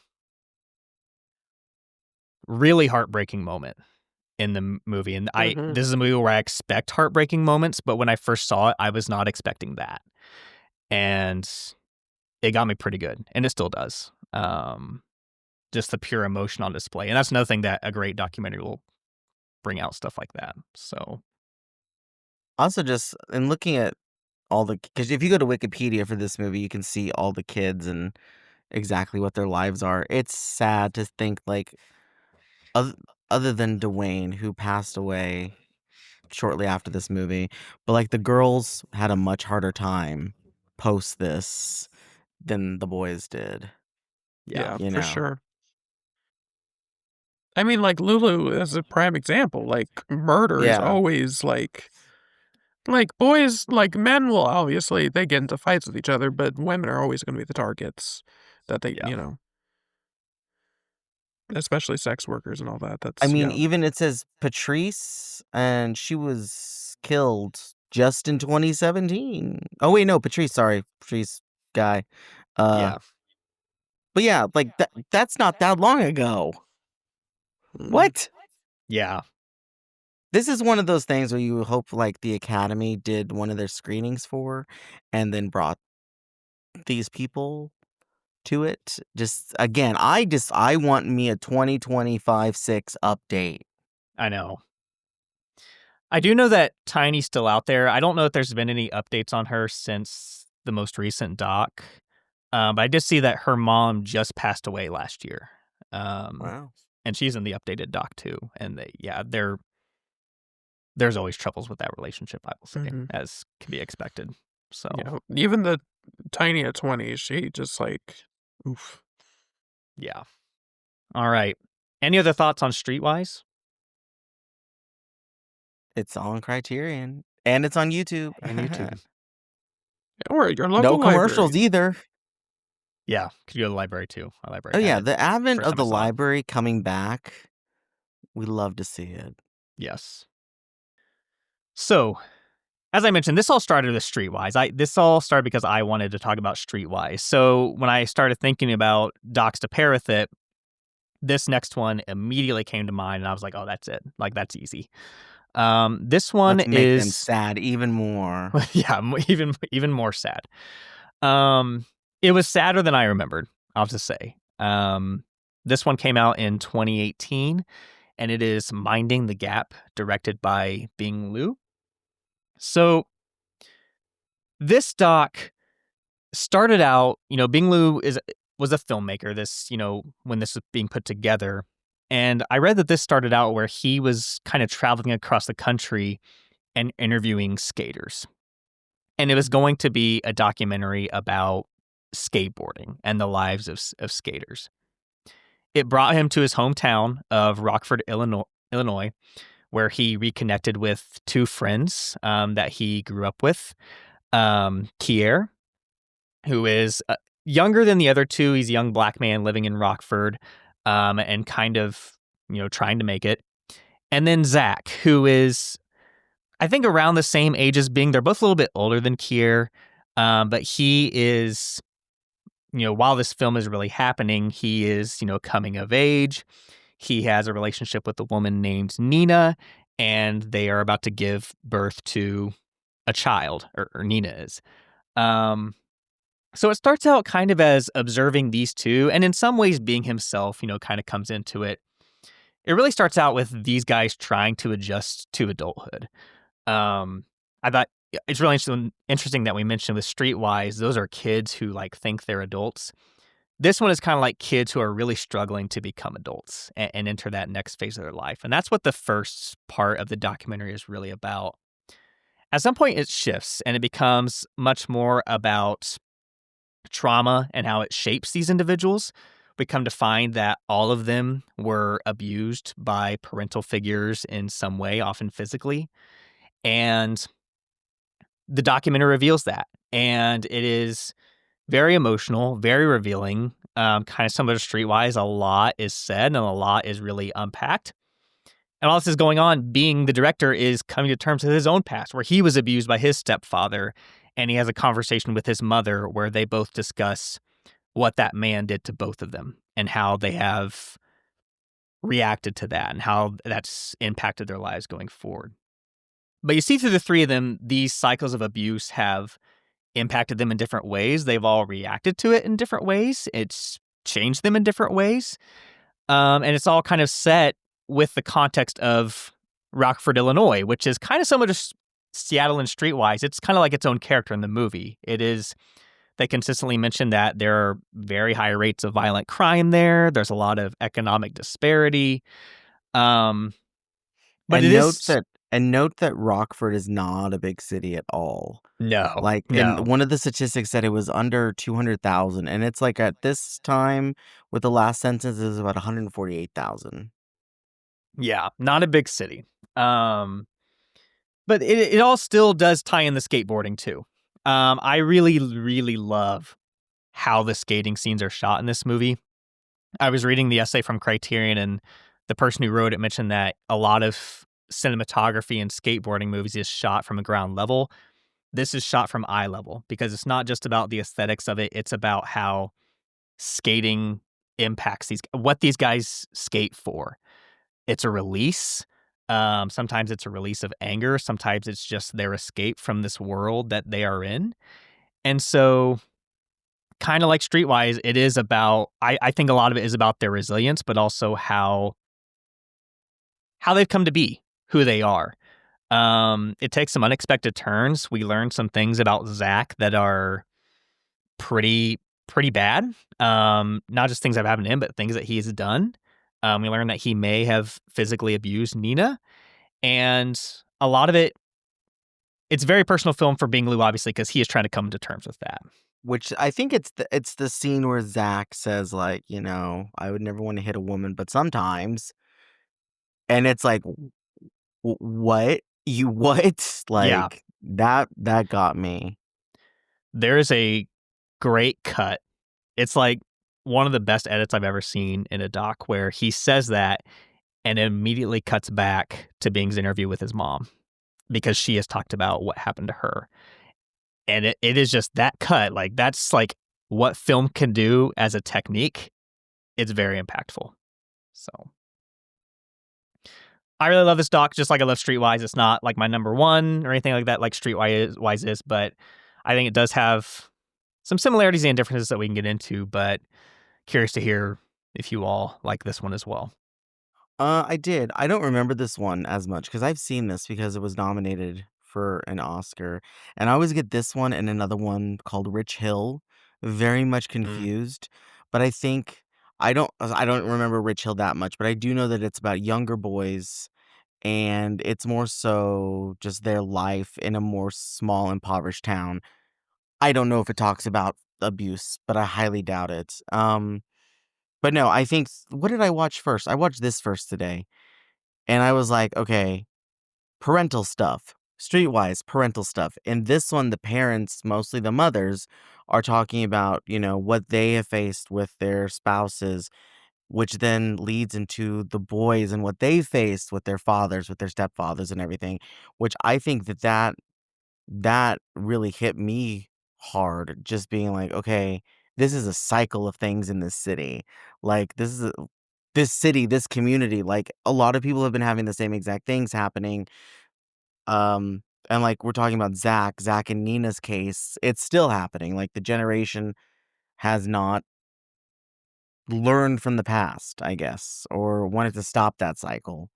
Really heartbreaking moment in the movie. And this is a movie where I expect heartbreaking moments, but when I first saw it, I was not expecting that. And it got me pretty good, and it still does. Just the pure emotion on display. And that's another thing that a great documentary will bring out, stuff like that. So Also, just in looking at because if you go to Wikipedia for this movie, you can see all the kids and exactly what their lives are. It's sad to think, like, other than Dwayne, who passed away shortly after this movie, but like the girls had a much harder time post this than the boys did. Yeah, you for know. sure. I mean, like, Lulu is a prime example. Like, murder is Yeah. always like boys, like men will obviously they get into fights with each other, but women are always going to be the targets that they, Yeah. Especially sex workers and all that. I That's mean, yeah. even it says Patrice, and she was killed just in 2017. Oh wait, no, Patrice guy. yeah. But yeah, like that's not that long ago. Mm. What? Yeah. This is one of those things where you hope like the Academy did one of their screenings for and then brought these people to it. Just again, I want me a 2025-6 update. I know. I do know that Tiny's still out there. I don't know if there's been any updates on her since the most recent doc. But I did see that her mom just passed away last year. Wow. And she's in the updated doc too. And there's always troubles with that relationship, I will say, as can be expected. So yeah, even the Tiny at 20, she just like, oof. Yeah. All right. Any other thoughts on Streetwise? It's all on Criterion. And it's on YouTube. And YouTube. Or your local No commercials library. either. Yeah. Could you go to the library too? My library. Oh had yeah, it the advent first of time I the saw it. library coming back. We love to see it. Yes. So, as I mentioned, this all started with Streetwise. This all started because I wanted to talk about Streetwise. So when I started thinking about docs to pair with it, this next one immediately came to mind, and I was like, "Oh, that's it! Like that's easy." This one Let's make them is sad even more. yeah, even more sad. It was sadder than I remembered, I'll have to say. This one came out in 2018, and it is Minding the Gap, directed by Bing Liu. So this doc started out, Bing Liu was a filmmaker. When this was being put together, and I read that this started out where he was kind of traveling across the country and interviewing skaters. And it was going to be a documentary about skateboarding and the lives of skaters. It brought him to his hometown of Rockford, Illinois, where he reconnected with two friends that he grew up with. Kier, who is younger than the other two. He's a young black man living in Rockford and kind of, trying to make it. And then Zach, who is, I think, around the same age as Bing. They're both a little bit older than Kier, but he is, while this film is really happening, he is, coming of age. He has a relationship with a woman named Nina, and they are about to give birth to a child, or Nina is. So it starts out kind of as observing these two, and in some ways being himself, kind of comes into it. It really starts out with these guys trying to adjust to adulthood. I thought it's really interesting that we mentioned with Streetwise, those are kids who like think they're adults. This one is kind of like kids who are really struggling to become adults and enter that next phase of their life. And that's what the first part of the documentary is really about. At some point, it shifts and it becomes much more about trauma and how it shapes these individuals. We come to find that all of them were abused by parental figures in some way, often physically. And the documentary reveals that. And it is very emotional, very revealing, kind of similar to Streetwise. A lot is said and a lot is really unpacked. And all this is going on, being the director is coming to terms with his own past, where he was abused by his stepfather and he has a conversation with his mother where they both discuss what that man did to both of them and how they have reacted to that and how that's impacted their lives going forward. But you see through the three of them, these cycles of abuse have impacted them in different ways. They've all reacted to it in different ways. It's changed them in different ways. And it's all kind of set with the context of Rockford, Illinois, which is kind of similar to Seattle and Streetwise. It's kind of like its own character in the movie. They consistently mention that there are very high rates of violent crime there. There's a lot of economic disparity. But And it note is that and note that Rockford is not a big city at all. no. And one of the statistics said it was under 200,000, and it's like at this time with the last census is about 148,000. Yeah, not a big city. But it all still does tie in the skateboarding too. I really, really love how the skating scenes are shot in this movie. I was reading the essay from Criterion, and the person who wrote it mentioned that a lot of cinematography in skateboarding movies is shot from a ground level. This is shot from eye level because it's not just about the aesthetics of it. It's about how skating impacts what these guys skate for. It's a release. Sometimes it's a release of anger. Sometimes it's just their escape from this world that they are in. And so, kind of like Streetwise, it is about, I think a lot of it is about their resilience, but also how they've come to be who they are. It takes some unexpected turns. We learn some things about Zach that are pretty bad. Not just things that have happened to him, but things that he has done. We learn that he may have physically abused Nina. And a lot of it's a very personal film for Bing Liu, obviously, because he is trying to come to terms with that. Which I think it's the scene where Zach says, like, I would never want to hit a woman, but sometimes. And it's like, what? You what? Yeah. Like, that got me. There is a great cut. It's like one of the best edits I've ever seen in a doc where he says that and immediately cuts back to Bing's interview with his mom because she has talked about what happened to her. And it is just that cut. Like, that's like what film can do as a technique. It's very impactful. So I really love this doc, just like I love Streetwise. It's not like my number one or anything like that, like Streetwise is, but I think it does have some similarities and differences that we can get into, but curious to hear if you all like this one as well. I did. I don't remember this one as much because I've seen this because it was nominated for an Oscar. And I always get this one and another one called Rich Hill very much confused. But I think I don't remember Rich Hill that much, but I do know that it's about younger boys and it's more so just their life in a more small impoverished town. I don't know if it talks about abuse, but I highly doubt it. But no, I think what did I watch first? I watched this first today. And I was like, okay, parental stuff. Streetwise parental stuff. In this one, the parents, mostly the mothers, are talking about, what they have faced with their spouses, which then leads into the boys and what they faced with their fathers, with their stepfathers and everything, which I think that really hit me hard, just being like, okay, this is a cycle of things in this city. Like, this city, this community, like, a lot of people have been having the same exact things happening. And like we're talking about Zach and Nina's case, it's still happening. Like, the generation has not learned from the past, I guess, or wanted to stop that cycle.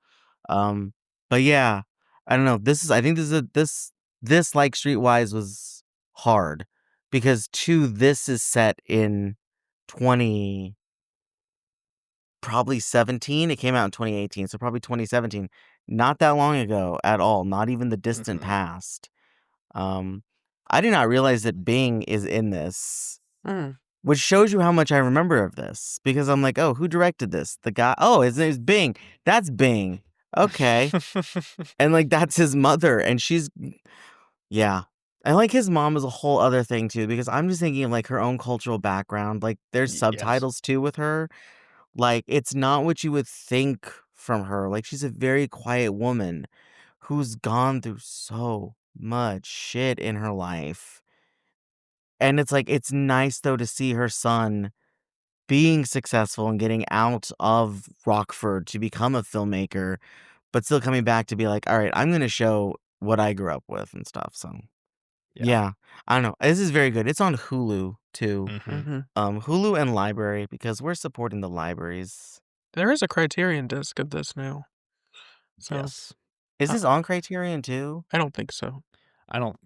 But yeah, I don't know. I think this like Streetwise was hard because this is set in 20 probably 17. It came out in 2018, so probably 2017. Not that long ago at all, not even the distant past. I did not realize that Bing is in this. Which shows you how much I remember of this. Because I'm like, oh, who directed this? The guy, oh, his name's Bing. That's Bing. Okay. And like, that's his mother. And yeah. And like, his mom is a whole other thing too. Because I'm just thinking of like her own cultural background. Like, there's Yes. subtitles too with her. Like, it's not what you would think from her. Like, she's a very quiet woman who's gone through so much shit in her life. And it's like, it's nice though to see her son being successful and getting out of Rockford to become a filmmaker, but still coming back to be like, all right, I'm going to show what I grew up with and stuff. So yeah, I don't know. This is very good. It's on Hulu too. Mm-hmm. Hulu and library, because we're supporting the libraries. There is a Criterion disc of this now. So Yes. Is this on Criterion too? I don't think so. I don't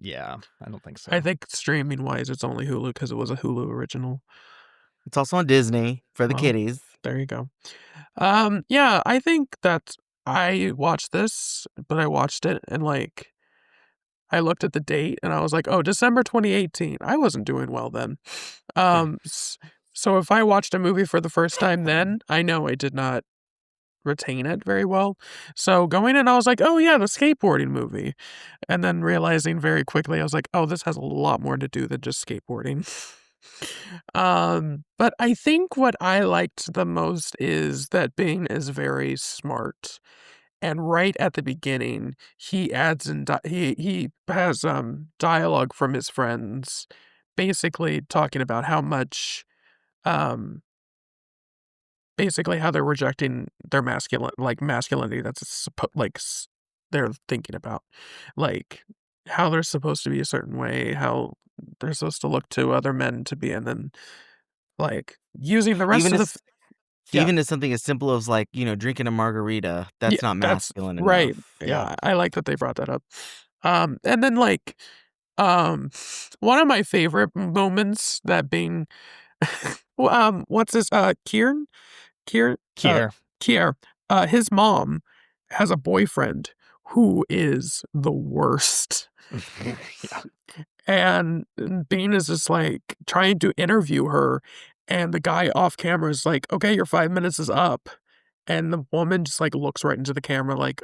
think so. I think streaming wise, it's only Hulu because it was a Hulu original. It's also on Disney for the Well, kiddies. There you go. Yeah, I think that I watched this, but I watched it and like I looked at the date and I was like, oh, December 2018. I wasn't doing well then. So if I watched a movie for the first time then, I know I did not retain it very well. So going in, I was like, oh yeah, the skateboarding movie. And then realizing very quickly, I was like, oh, this has a lot more to do than just skateboarding. But I think what I liked the most is that Bing is very smart. And right at the beginning, he adds in he has dialogue from his friends, basically talking about how much um basically how they're rejecting their masculinity that's they're thinking about, like how they're supposed to be a certain way, how they're supposed to look to other men to be, and then like using the rest Even of the as even as something as simple as like, drinking a margarita, that's not that's masculine right. enough. Yeah, I like that they brought that up. And then um, one of my favorite moments that being, what's this? Kieran, Kier, Kier. Kier. His mom has a boyfriend who is the worst. Yeah. And Bean is just like trying to interview her, and the guy off camera is like, okay, your 5 minutes is up. And the woman just like looks right into the camera, like,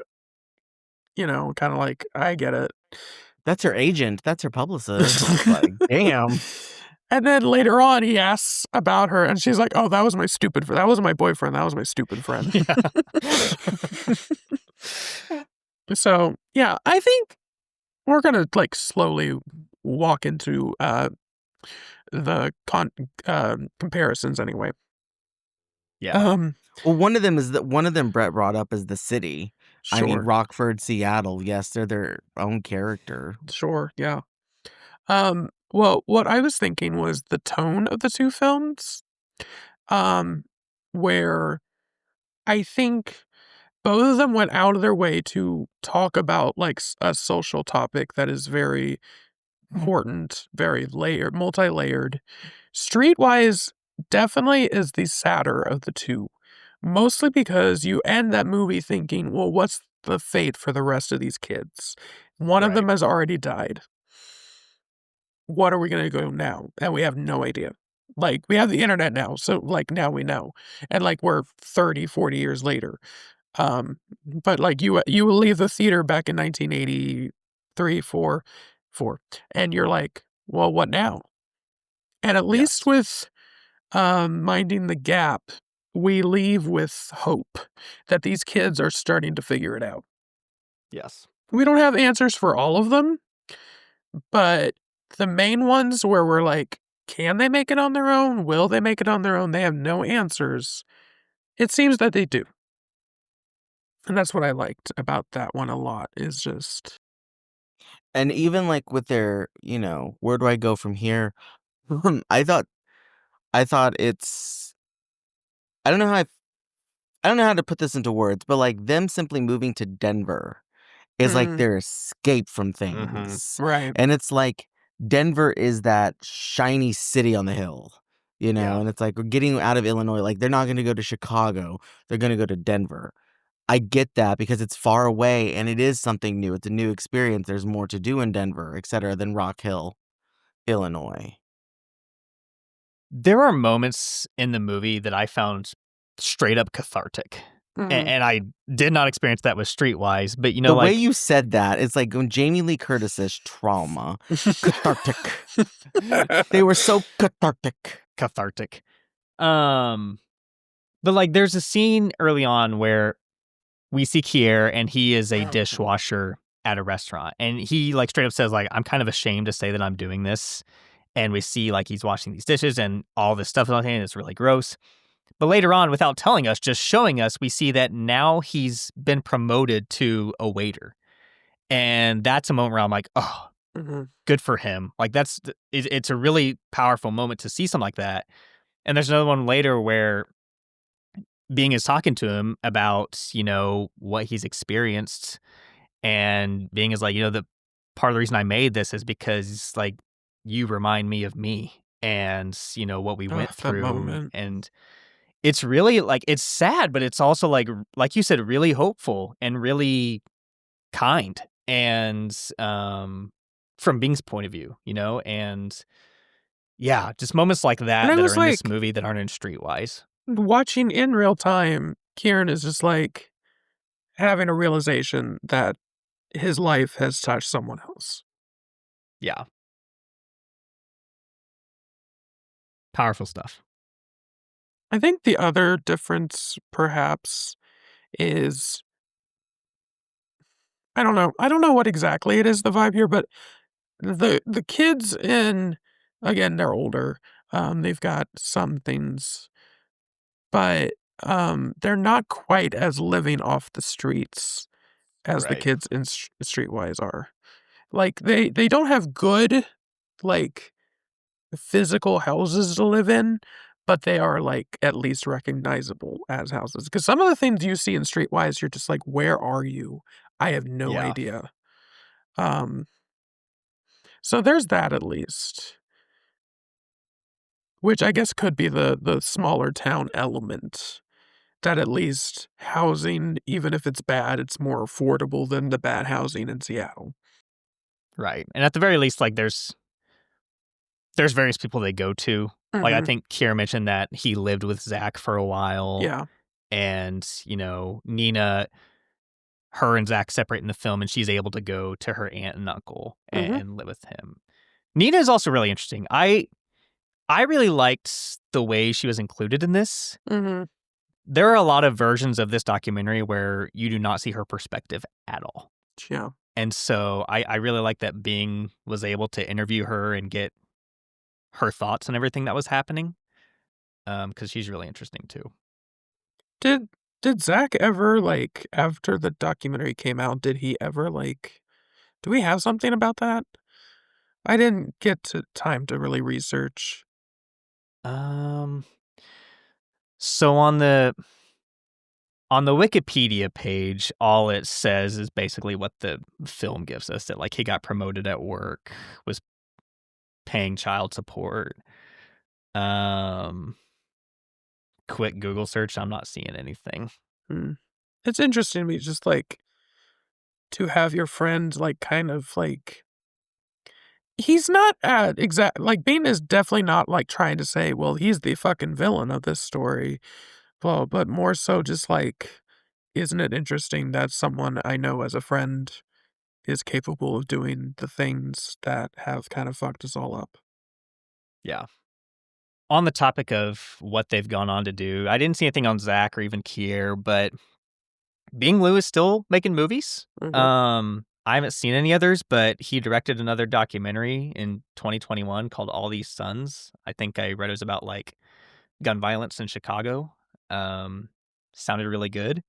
kind of like, I get it. That's her agent. That's her publicist. Like, damn. And then later on, he asks about her, and she's like, oh, that was my stupid friend. That wasn't my boyfriend. That was my stupid friend. So, yeah, I think we're going to like slowly walk into the comparisons anyway. Yeah. Well, one of them Brett brought up is the city. Sure. I mean, Rockford, Seattle. Yes, they're their own character. Sure, yeah. Well, what I was thinking was the tone of the two films, where I think both of them went out of their way to talk about like a social topic that is very important, very multi-layered. Streetwise definitely is the sadder of the two, mostly because you end that movie thinking, well, what's the fate for the rest of these kids? One of them has already died. What are we going to go now? And we have no idea. Like, we have the internet now, so like now we know. And like we're 30, 40 years later. But like you will leave the theater back in 1983, 4, and you're like, well, what now? And at least with Minding the Gap, we leave with hope that these kids are starting to figure it out. Yes. We don't have answers for all of them, but the main ones where we're like, can they make it on their own? Will they make it on their own? They have no answers. It seems that they do. And that's what I liked about that one a lot, is just... And even like with their, where do I go from here? I thought it's, I don't know how to put this into words, but like them simply moving to Denver is like their escape from things. Right. And it's like Denver is that shiny city on the hill, and it's like we're getting out of Illinois. Like they're not going to go to Chicago. They're going to go to Denver. I get that because it's far away and it is something new. It's a new experience. There's more to do in Denver, etc., than Rock Hill, Illinois. There are moments in the movie that I found straight up cathartic. And I did not experience that with Streetwise, but the way you said that, it's like when Jamie Lee Curtis says trauma. Cathartic. They were so cathartic. But like there's a scene early on where we see Kier and he is a dishwasher at a restaurant, and he like straight up says like, I'm kind of ashamed to say that I'm doing this. and we see like he's washing these dishes and all this stuff is on hand. It's really gross. But later on, without telling us, just showing us, we see that now he's been promoted to a waiter. And that's a moment where I'm like, oh, good for him. Like it's a really powerful moment to see something like that. And there's another one later where Bing is talking to him about, what he's experienced. And Bing is like, the part of the reason I made this is because like you remind me of me and, what we went That through. moment. And it's really like, it's sad, but it's also like you said, really hopeful and really kind. And from Bing's point of view, and yeah, just moments like that And I that was are in this like, movie that aren't in Streetwise. watching in real time, Kieran is just like having a realization that his life has touched someone else. Yeah. Powerful stuff. I think the other difference, perhaps, is I don't know. I don't know what exactly it is, the vibe here, but the kids again, they're older. They've got some things, but they're not quite as living off the streets as the Right. kids in Streetwise are. Like they don't have good like physical houses to live in, but they are like at least recognizable as houses. Because some of the things you see in Streetwise, you're just like, where are you? I have no Yeah. idea. So there's that at least, which I guess could be the smaller town element. That at least housing, even if it's bad, it's more affordable than the bad housing in Seattle. Right. And at the very least, like there's various people they go to. Like I Mhm. think Kira mentioned that he lived with Zach for a while. Yeah. And, Nina, her and Zach separate in the film, and she's able to go to her aunt and uncle Mhm. and live with him. Nina is also really interesting. I really liked the way she was included in this. Mhm. There are a lot of versions of this documentary where you do not see her perspective at all. Yeah. And so I really like that Bing was able to interview her and get her thoughts on everything that was happening, because she's really interesting too. Did Zach ever, like, after the documentary came out, did he ever, like do we have something about that? I didn't get to time to really research. Um, so on the Wikipedia page, all it says is basically what the film gives us, that like he got promoted at work, was paying child support. Quick Google search, I'm not seeing anything. Hmm. It's interesting to me just, like, to have your friend, like, kind of, like he's not at like, Bean is definitely not, like, trying to say, "Well, he's the fucking villain of this story." Well, but more so just, like, isn't it interesting that someone I know as a friend is capable of doing the things that have kind of fucked us all up? Yeah. On the topic of what they've gone on to do, I didn't see anything on Zach or even Kier, but Bing Liu is still making movies. Mhm. I haven't seen any others, but he directed another documentary in 2021 called All These Sons. I think I read it was about like gun violence in Chicago. Um, Sounded really good.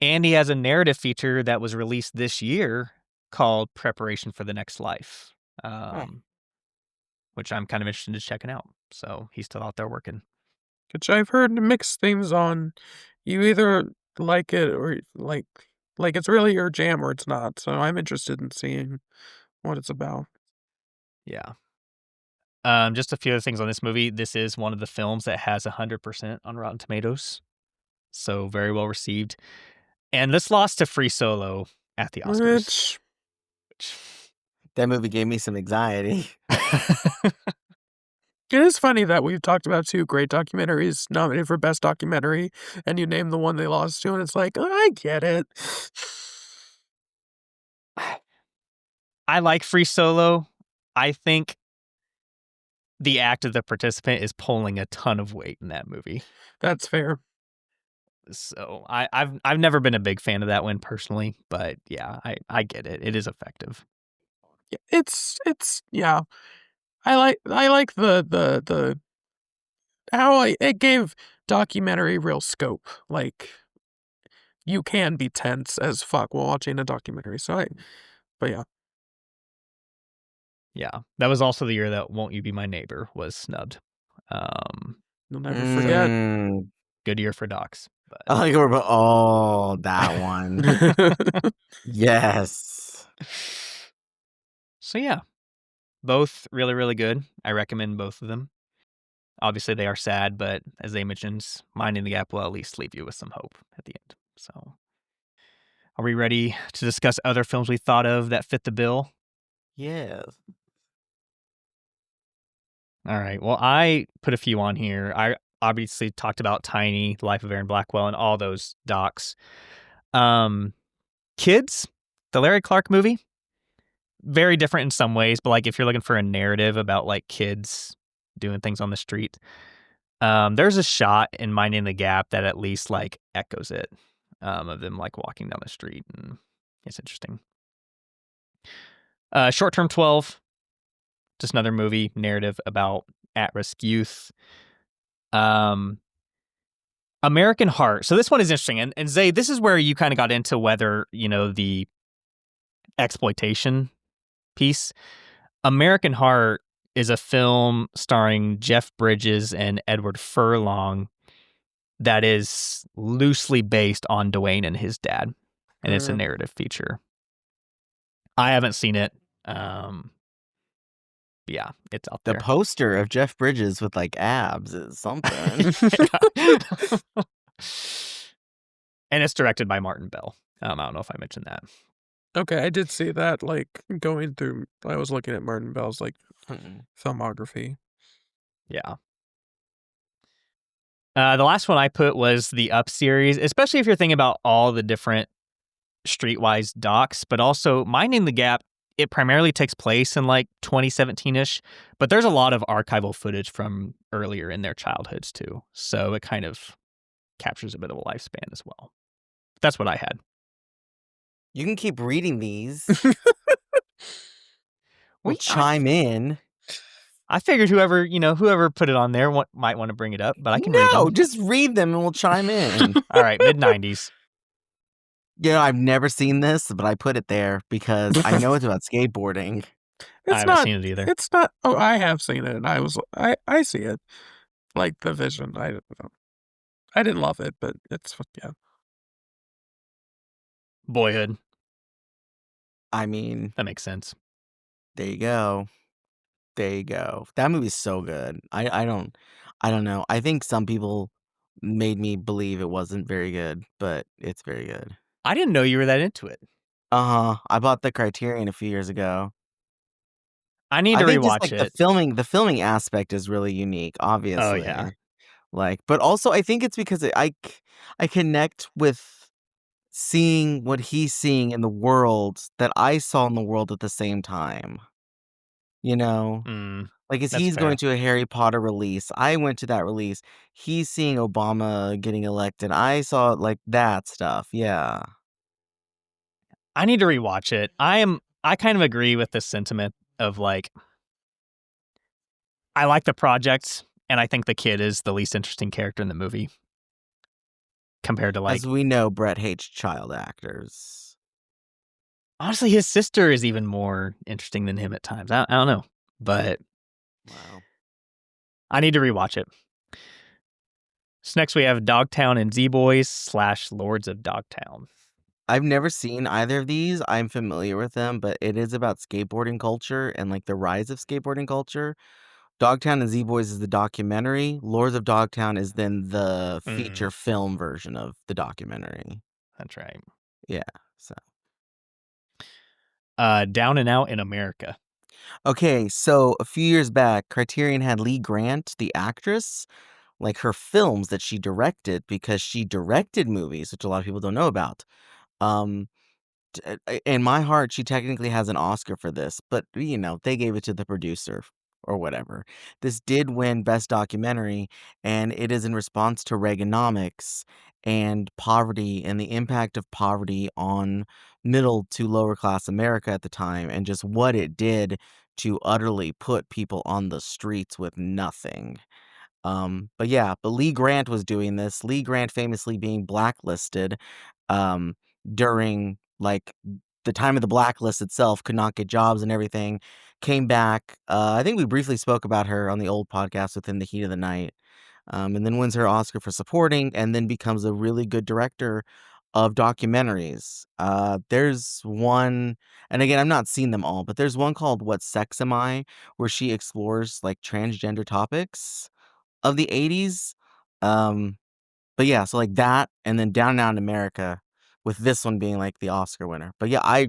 And he has a narrative feature that was released this year called Preparation for the Next Life, Oh, which I'm kind of interested in checking out. So he's still out there working. which I've heard mixed things on. You either like it or like it's really your jam or it's not. So I'm interested in seeing what it's about. Yeah. Just a few other things on this movie. This is one of the films that has 100% on Rotten Tomatoes, so very well received. And this lost to Free Solo at the Oscars. Which Which That movie gave me some anxiety. it is funny that we've talked about two great documentaries nominated for Best Documentary, and you name the one they lost to, and it's like, I get it. I like Free Solo. I think the act of the participant is pulling a ton of weight in that movie. That's fair. So I've never been a big fan of that one personally, but yeah, I get it. It is effective. Yeah, it's yeah. I like the how it gave documentary real scope. Like, you can be tense as fuck while watching a documentary. But yeah. Yeah, that was also the year that "Won't You Be My Neighbor" was snubbed. You'll never forget. Good year for docs. But... I like that one. Yes. So yeah, both really, really good. I recommend both of them. Obviously, they are sad, but as they mentioned, Minding the Gap will at least leave you with some hope at the end. So, are we ready to discuss other films we thought of that fit the bill? Yes. All right. Well, I put a few on here. I obviously talked about Tiny, Life of Aaron Blackwell, and all those docs. Kids, the Larry Clark movie, very different in some ways, but like if you're looking for a narrative about like kids doing things on the street, there's a shot in Minding the Gap that at least like echoes it, of them like walking down the street, and it's interesting. Short Term 12, just another movie narrative about at-risk youth. American Heart. So this one is interesting, and Zay, this is where you kind of got into whether the exploitation piece. American Heart is a film starring Jeff Bridges and Edward Furlong that is loosely based on Dwayne and his dad, and it's a narrative feature. I haven't seen it. Yeah, it's out there. The poster of Jeff Bridges with like abs is something. And it's directed by Martin Bell. I don't know if I mentioned that. Okay, I did see that, like, going through, I was looking at Martin Bell's, like, filmography. Yeah. The last one I put was the Up series, especially if you're thinking about all the different Streetwise docs, but also Minding the Gap. It primarily takes place in like 2017-ish, but there's a lot of archival footage from earlier in their childhoods too. So it kind of captures a bit of a lifespan as well. That's what I had. You can keep reading these. We'll chime in. I figured whoever put it on there might want to bring it up, but I can read them. No, just read them and we'll chime in. All right, mid-90s. I've never seen this, but I put it there because I know it's about skateboarding. I haven't seen it either. It's not. Oh, I have seen it, and I see it. Like the vision. I didn't love it, but it's yeah. Boyhood. I mean, that makes sense. There you go. That movie's so good. I don't know. I think some people made me believe it wasn't very good, but it's very good. I didn't know you were that into it. I bought the Criterion a few years ago. I need to rewatch it. The filming aspect is really unique, obviously. Oh yeah. But also I think it's because I connect with seeing what he's seeing in the world that I saw in the world at the same time. Like, as he's going to a Harry Potter release, I went to that release. He's seeing Obama getting elected. I saw like that stuff. Yeah. I need to rewatch it. I kind of agree with this sentiment of like, I like the project, and I think the kid is the least interesting character in the movie compared to like. As we know, Brett hates child actors. Honestly, his sister is even more interesting than him at times. I don't know, but wow. I need to rewatch it. So next we have Dogtown and Z-Boys / Lords of Dogtown. I've never seen either of these. I'm familiar with them, but it is about skateboarding culture and like the rise of skateboarding culture. Dogtown and Z-Boys is the documentary. Lords of Dogtown is then the feature film version of the documentary. That's right. Yeah. So. Down and Out in America. Okay, so a few years back, Criterion had Lee Grant, the actress, like her films that she directed, because she directed movies, which a lot of people don't know about. In my heart, she technically has an Oscar for this, but they gave it to the producer or whatever. This did win Best Documentary, and it is in response to Reaganomics and poverty and the impact of poverty on middle to lower class America at the time, and just what it did to utterly put people on the streets with nothing. But Lee Grant was doing this. Lee Grant famously being blacklisted during like the time of the blacklist itself, could not get jobs and everything. Came back. I think we briefly spoke about her on the old podcast Within the Heat of the Night. And then wins her Oscar for supporting, and then becomes a really good director of documentaries. There's one, and again, I've not seen them all, but there's one called What Sex Am I, where she explores like transgender topics of the 80s. So like that, and then Down and Out in America, with this one being like the Oscar winner. But yeah, I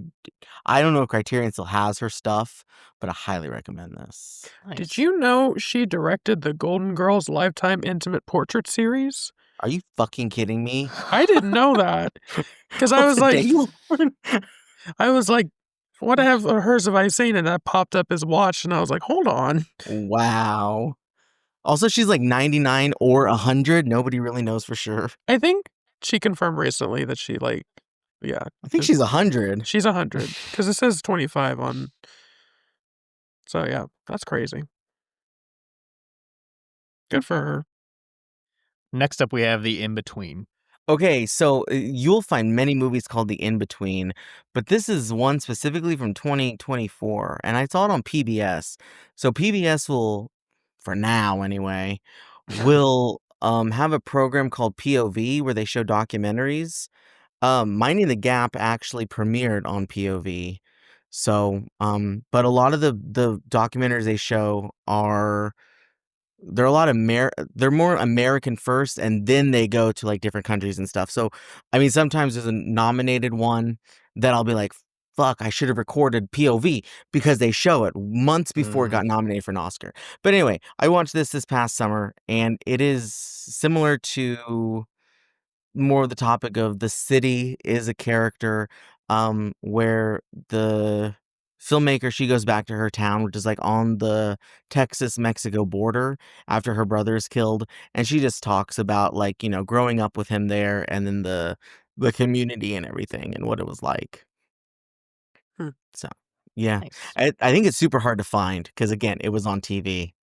don't know if Criterion still has her stuff, but I highly recommend this. Nice. Did you know she directed the Golden Girls Lifetime Intimate Portrait series? Are you fucking kidding me? I didn't know that. Because I was like, what have hers have I seen? And that popped up as watched, and I was like, hold on. Wow. Also, she's like 99 or 100. Nobody really knows for sure. I think she confirmed recently that she I think she's 100. She's 100 because it says 25 on. So yeah, that's crazy. Good for her. Next up, we have The In-Between. Okay, so you'll find many movies called The In-Between, but this is one specifically from 2024, and I saw it on PBS. So PBS will, for now anyway, will have a program called POV where they show documentaries. Minding the Gap actually premiered on POV. So, but a lot of the documentaries they show they're a lot of they're more American first, and then they go to like different countries and stuff. So, I mean, sometimes there's a nominated one that I'll be like, fuck, I should have recorded POV because they show it months before it got nominated for an Oscar. But anyway, I watched this past summer, and it is similar to more of the topic of the city is a character, where the filmmaker, she goes back to her town, which is like on the Texas-Mexico border after her brother is killed, and she just talks about like, growing up with him there, and then the community and everything and what it was like. So, yeah. Nice. I think it's super hard to find because again, it was on TV.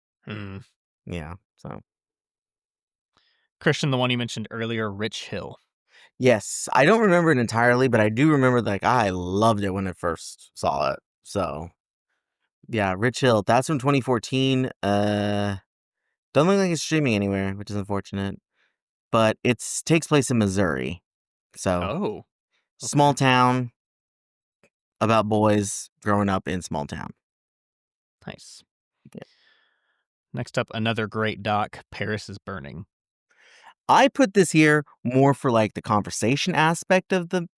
Yeah, so. Christian, the one you mentioned earlier, Rich Hill. Yes, I don't remember it entirely, but I do remember like I loved it when I first saw it. So, yeah, Rich Hill. That's from 2014. Don't look like it's streaming anywhere, which is unfortunate. But it takes place in Missouri. So, small town about boys growing up in small town. Nice. Yeah. Next up, another great doc, Paris is Burning. I put this here more for like the conversation aspect of the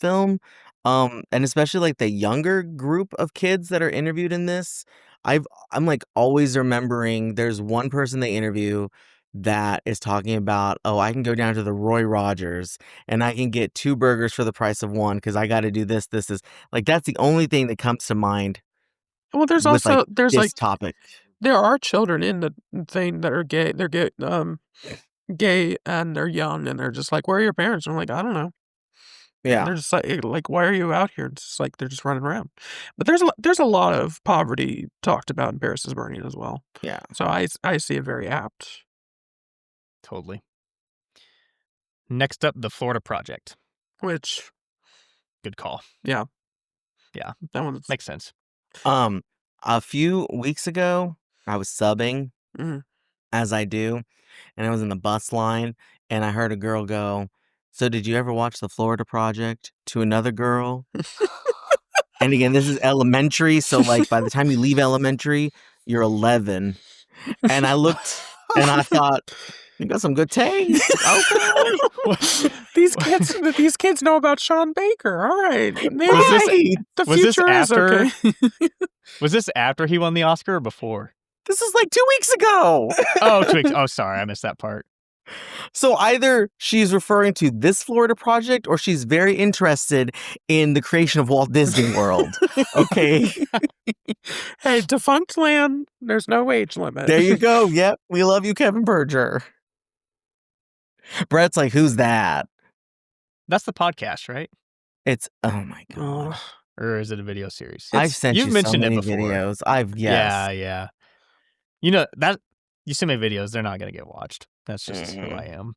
film, and especially like the younger group of kids that are interviewed in this. I'm like always remembering there's one person they interview that is talking about, oh, I can go down to the Roy Rogers and I can get 2 burgers for the price of 1 because I got to do this. This is like that's the only thing that comes to mind. Well, there's with, also like, there's this like topic. There are children in the thing that are gay. They're gay and they're young and they're just like, where are your parents? And I'm like, I don't know. And Yeah. they're just like, why are you out here? It's just like they're just running around. But there's a lot of poverty talked about in Paris is Burning as well. Yeah. So I see it very apt. Totally. Next up, The Florida Project. Which, good call. Yeah. Yeah. That one makes sense. A few weeks ago, I was subbing, as I do, and I was in the bus line, and I heard a girl go, so did you ever watch The Florida Project? To another girl. And again, this is elementary, so like by the time you leave elementary, you're 11. And I looked, and I thought, you got some good taste. Okay. These kids know about Sean Baker. All right. Maybe the was this future is after- okay. Was this after he won the Oscar or before? This is like 2 weeks ago. Oh, 2 weeks. Oh, sorry. I missed that part. So either she's referring to this Florida Project or she's very interested in the creation of Walt Disney World. Okay. Hey, defunct land, there's no age limit. There you go. Yep. We love you, Kevin Berger. Brett's like, who's that? That's the podcast, right? It's, oh my God. Or is it a video series? I've sent You've you so mentioned it many before. videos. Yeah, yeah. You know, that you send me videos, they're not going to get watched. That's just who I am.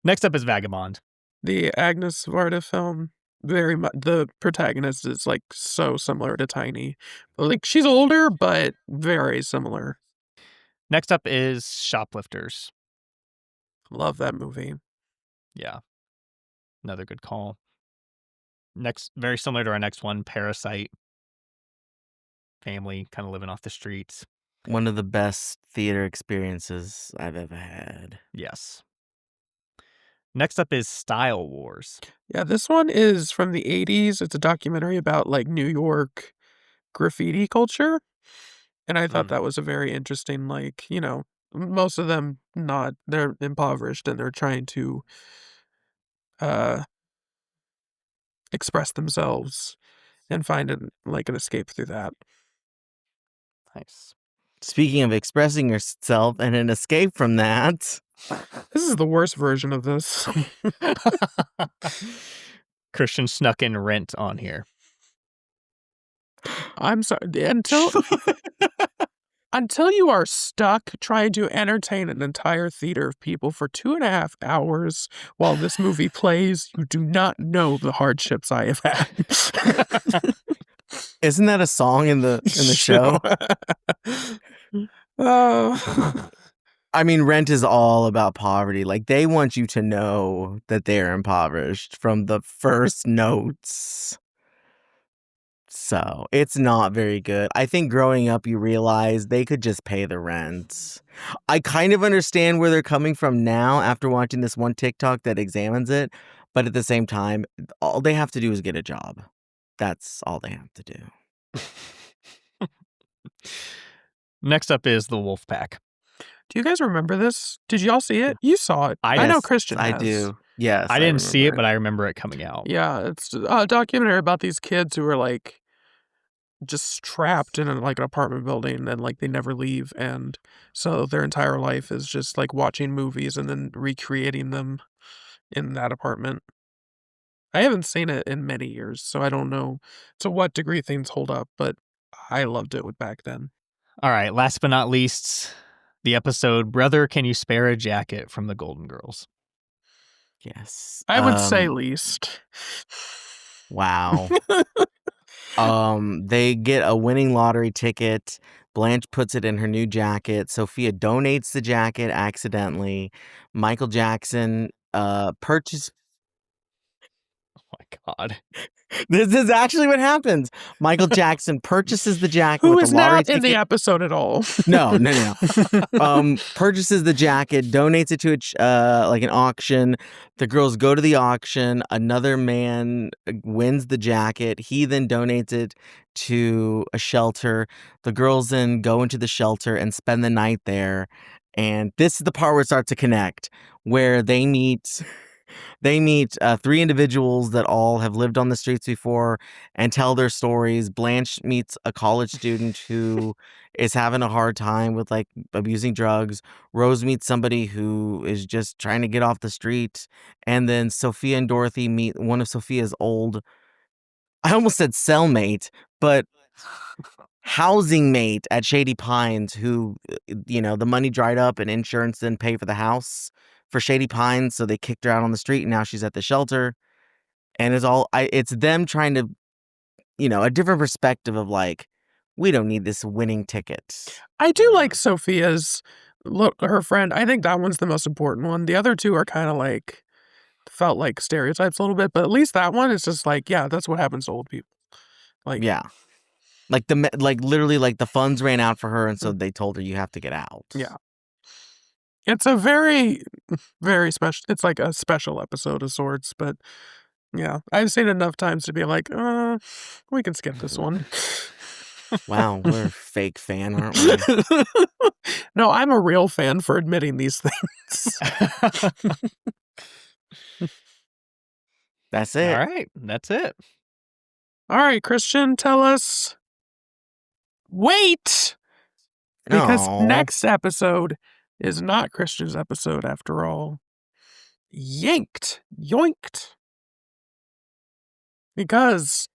Next up is Vagabond. The Agnes Varda film, very much the protagonist is like so similar to Tiny. Like she's older, but very similar. Next up is Shoplifters. Love that movie. Yeah. Another good call. Next, very similar to our next one, Parasite. Family kind of living off the streets. One of the best theater experiences I've ever had. Yes. Next up is Style Wars. Yeah, this one is from the 80s. It's a documentary about like New York graffiti culture. And I thought that was a very interesting, like, you know, most of them they're impoverished and they're trying to express themselves and find an escape through that. Nice. Speaking of expressing yourself and an escape from that, This is the worst version of this. Christian snuck in Rent on here. I'm sorry. Until you are stuck trying to entertain an entire theater of people for 2.5 hours while this movie plays, you do not know the hardships I have had. isn't that a song in the show? Oh. I mean, Rent is all about poverty. Like, they want you to know that they're impoverished from the first notes. So, it's not very good. I think growing up, you realize they could just pay the rent. I kind of understand where they're coming from now after watching this one TikTok that examines it. But at the same time, all they have to do is get a job. That's all they have to do. Next up is The Wolf Pack. Do you guys remember this? Did y'all see it? You saw it. I know Christian has. I do. Yes. I didn't see it, but I remember it coming out. Yeah, it's a documentary about these kids who are like just trapped in an apartment building and like they never leave, and so their entire life is just like watching movies and then recreating them in that apartment. I haven't seen it in many years, so I don't know to what degree things hold up, but I loved it back then. All right, last but not least, the episode Brother, Can You Spare a Jacket from the Golden Girls? Yes. I would say least. Wow. They get a winning lottery ticket. Blanche puts it in her new jacket. Sophia donates the jacket accidentally. Michael Jackson purchases. Oh my God. This is actually what happens. Michael Jackson purchases the jacket Who with is a lottery not ticket. in the episode at all. No. Purchases the jacket, donates it to an auction. The girls go to the auction. Another man wins the jacket. He then donates it to a shelter. The girls then go into the shelter and spend the night there. And this is the part where it starts to connect, where they meet 3 individuals that all have lived on the streets before and tell their stories. Blanche meets a college student who is having a hard time with like abusing drugs. Rose meets somebody who is just trying to get off the street. And then Sophia and Dorothy meet one of Sophia's old, I almost said cellmate, but housing mate at Shady Pines who, the money dried up and insurance didn't pay for the house for Shady Pines, so they kicked her out on the street, and now she's at the shelter. And it's them trying to, a different perspective of like, we don't need this winning ticket. I do like Sophia's, her friend. I think that one's the most important one. The other two are kind of like, felt like stereotypes a little bit, but at least that one is just like, yeah, that's what happens to old people. Like, yeah. Literally, the funds ran out for her, and so they told her, you have to get out. Yeah. It's a very, very special, it's like a special episode of sorts, but yeah, I've seen it enough times to be like, we can skip this one. Wow, we're a fake fan, aren't we? No, I'm a real fan for admitting these things. That's it. All right, that's it. All right, Christian, tell us. Wait! Because next episode is not Christian's episode after all. Yoinked. Because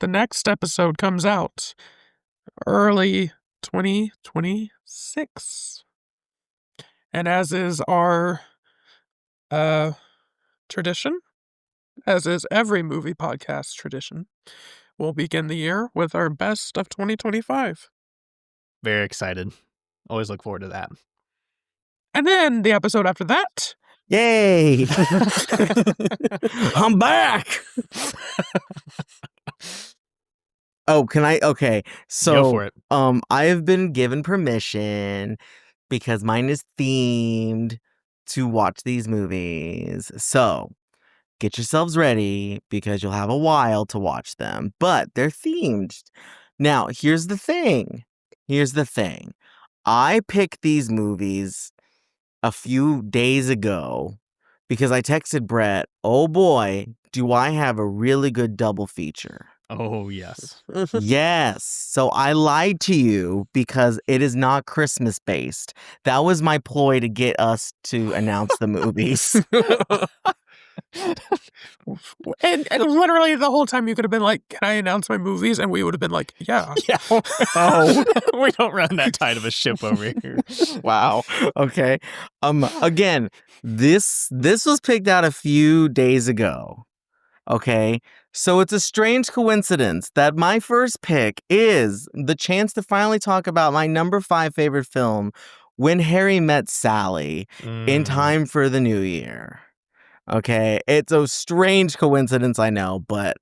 The next episode comes out early 2026. And as is our tradition, as is every movie podcast tradition, we'll begin the year with our best of 2025. Very excited. Always look forward to that. And then the episode after that. Yay! I'm back! Oh, can I? Okay. So, Go for it. I have been given permission because mine is themed to watch these movies. So, get yourselves ready because you'll have a while to watch them, but they're themed. Now, here's the thing. I picked these movies a few days ago because I texted Brett, oh boy, do I have a really good double feature. Oh, yes. Yes. So I lied to you because it is not Christmas based. That was my ploy to get us to announce the movies. And literally the whole time you could have been like, can I announce my movies? And we would have been like, yeah. Yeah. Oh, we don't run that tight of a ship over here. Wow. Okay. Again, this was picked out a few days ago. Okay. So it's a strange coincidence that my first pick is the chance to finally talk about my number 5 favorite film, When Harry Met Sally, in time for the new year. Okay. It's a strange coincidence, I know, but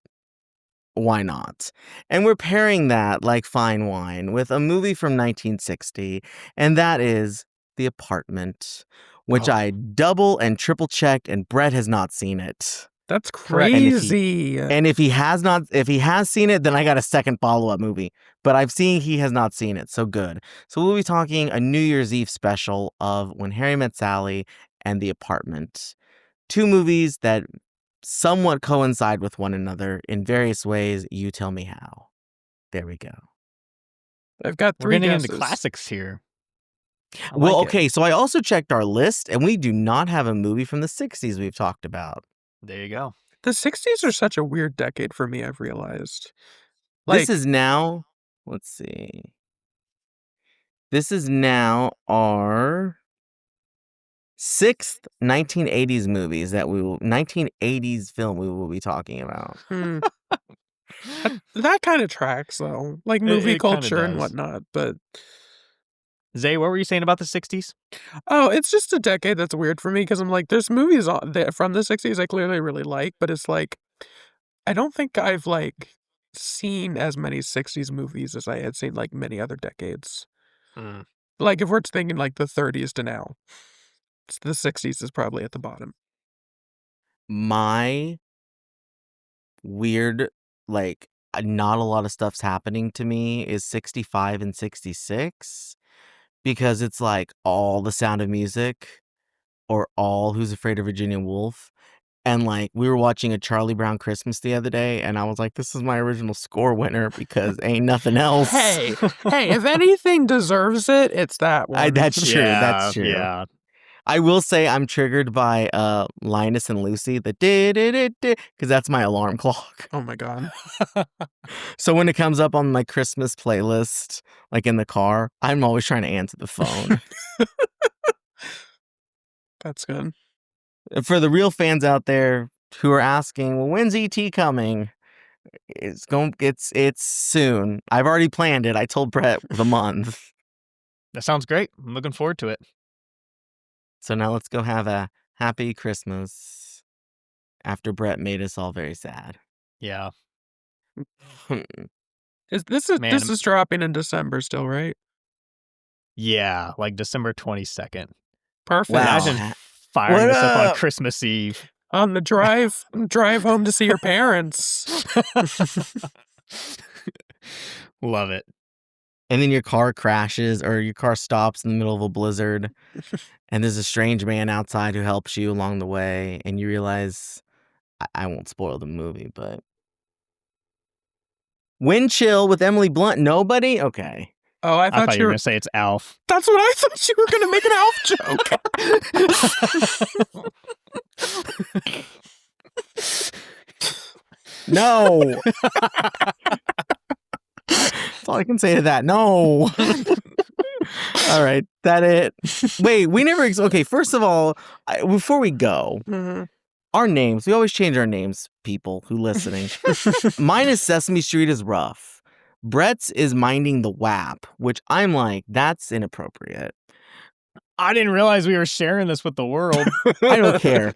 why not? And we're pairing that like fine wine with a movie from 1960, and that is The Apartment, which I double and triple checked, and Brett has not seen it. That's crazy. And if he has seen it, then I got a second follow-up movie. But I've seen he has not seen it, so good. So we'll be talking a New Year's Eve special of When Harry Met Sally and The Apartment. 2 movies that somewhat coincide with one another in various ways. You tell me how. There we go. I've got 3 We're getting guesses. into classics here. Well, okay, so I also checked our list, and we do not have a movie from the 60s we've talked about. There you go. The 60s are such a weird decade for me, I've realized. This is now, let's see. This is now our 6th 1980s movies 1980s film we will be talking about. That kind of tracks, though. Like movie it kinda culture and does. whatnot, but... Zay, what were you saying about the 60s? Oh, it's just a decade that's weird for me because I'm like, there's movies from the 60s I clearly really like, but it's like, I don't think I've like seen as many 60s movies as I had seen like many other decades. Like if we're thinking like the 30s to now, the 60s is probably at the bottom. My weird, like, not a lot of stuff's happening to me is 65 and 66. Because it's like all The Sound of Music or all Who's Afraid of Virginia Woolf. And like we were watching A Charlie Brown Christmas the other day, and I was like, this is my original score winner because ain't nothing else. Hey, if anything deserves it, it's that one. That's true. That's true. Yeah. I will say I'm triggered by Linus and Lucy, the because that's my alarm clock. Oh my God. So when it comes up on my Christmas playlist, like in the car, I'm always trying to answer the phone. That's good. For the real fans out there who are asking, well, when's ET coming? It's soon. I've already planned it. I told Brett the month. That sounds great. I'm looking forward to it. So now let's go have a happy Christmas after Brett made us all very sad. Yeah. This is dropping in December still, right? Yeah, like December 22nd. Perfect. Wow. Imagine firing this up on Christmas Eve. On the drive home to see your parents. Love it. And then your car crashes or your car stops in the middle of a blizzard. And there's a strange man outside who helps you along the way. And you realize, I won't spoil the movie, but Wind Chill with Emily Blunt. Nobody? Okay. Oh, I thought you were going to say it's Alf. That's what I thought you were going to make an Alf joke. No. can say to that? No. All right, that it. Wait, we never. Okay, first of all, before we go, our names. We always change our names. People who listening. Mine is Sesame Street is rough. Brett's is Minding the WAP, which I'm like, that's inappropriate. I didn't realize we were sharing this with the world. I don't care.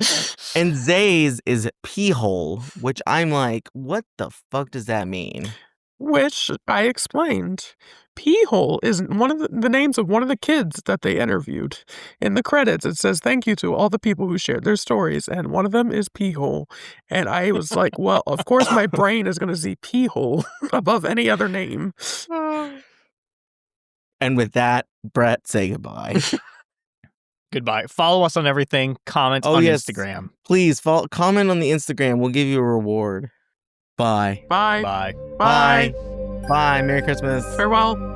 And Zay's is pee hole, which I'm like, what the fuck does that mean? Which I explained. Pee hole is one of the names of one of the kids that they interviewed. In the credits, it says thank you to all the people who shared their stories, and one of them is pee hole. And I was like, well, of course my brain is going to see pee hole above any other name. And with that, Brett, say goodbye. Goodbye. Follow us on everything. Comment on Instagram. Please comment on the Instagram. We'll give you a reward. Bye. Bye. Bye. Bye. Bye. Merry Christmas. Farewell.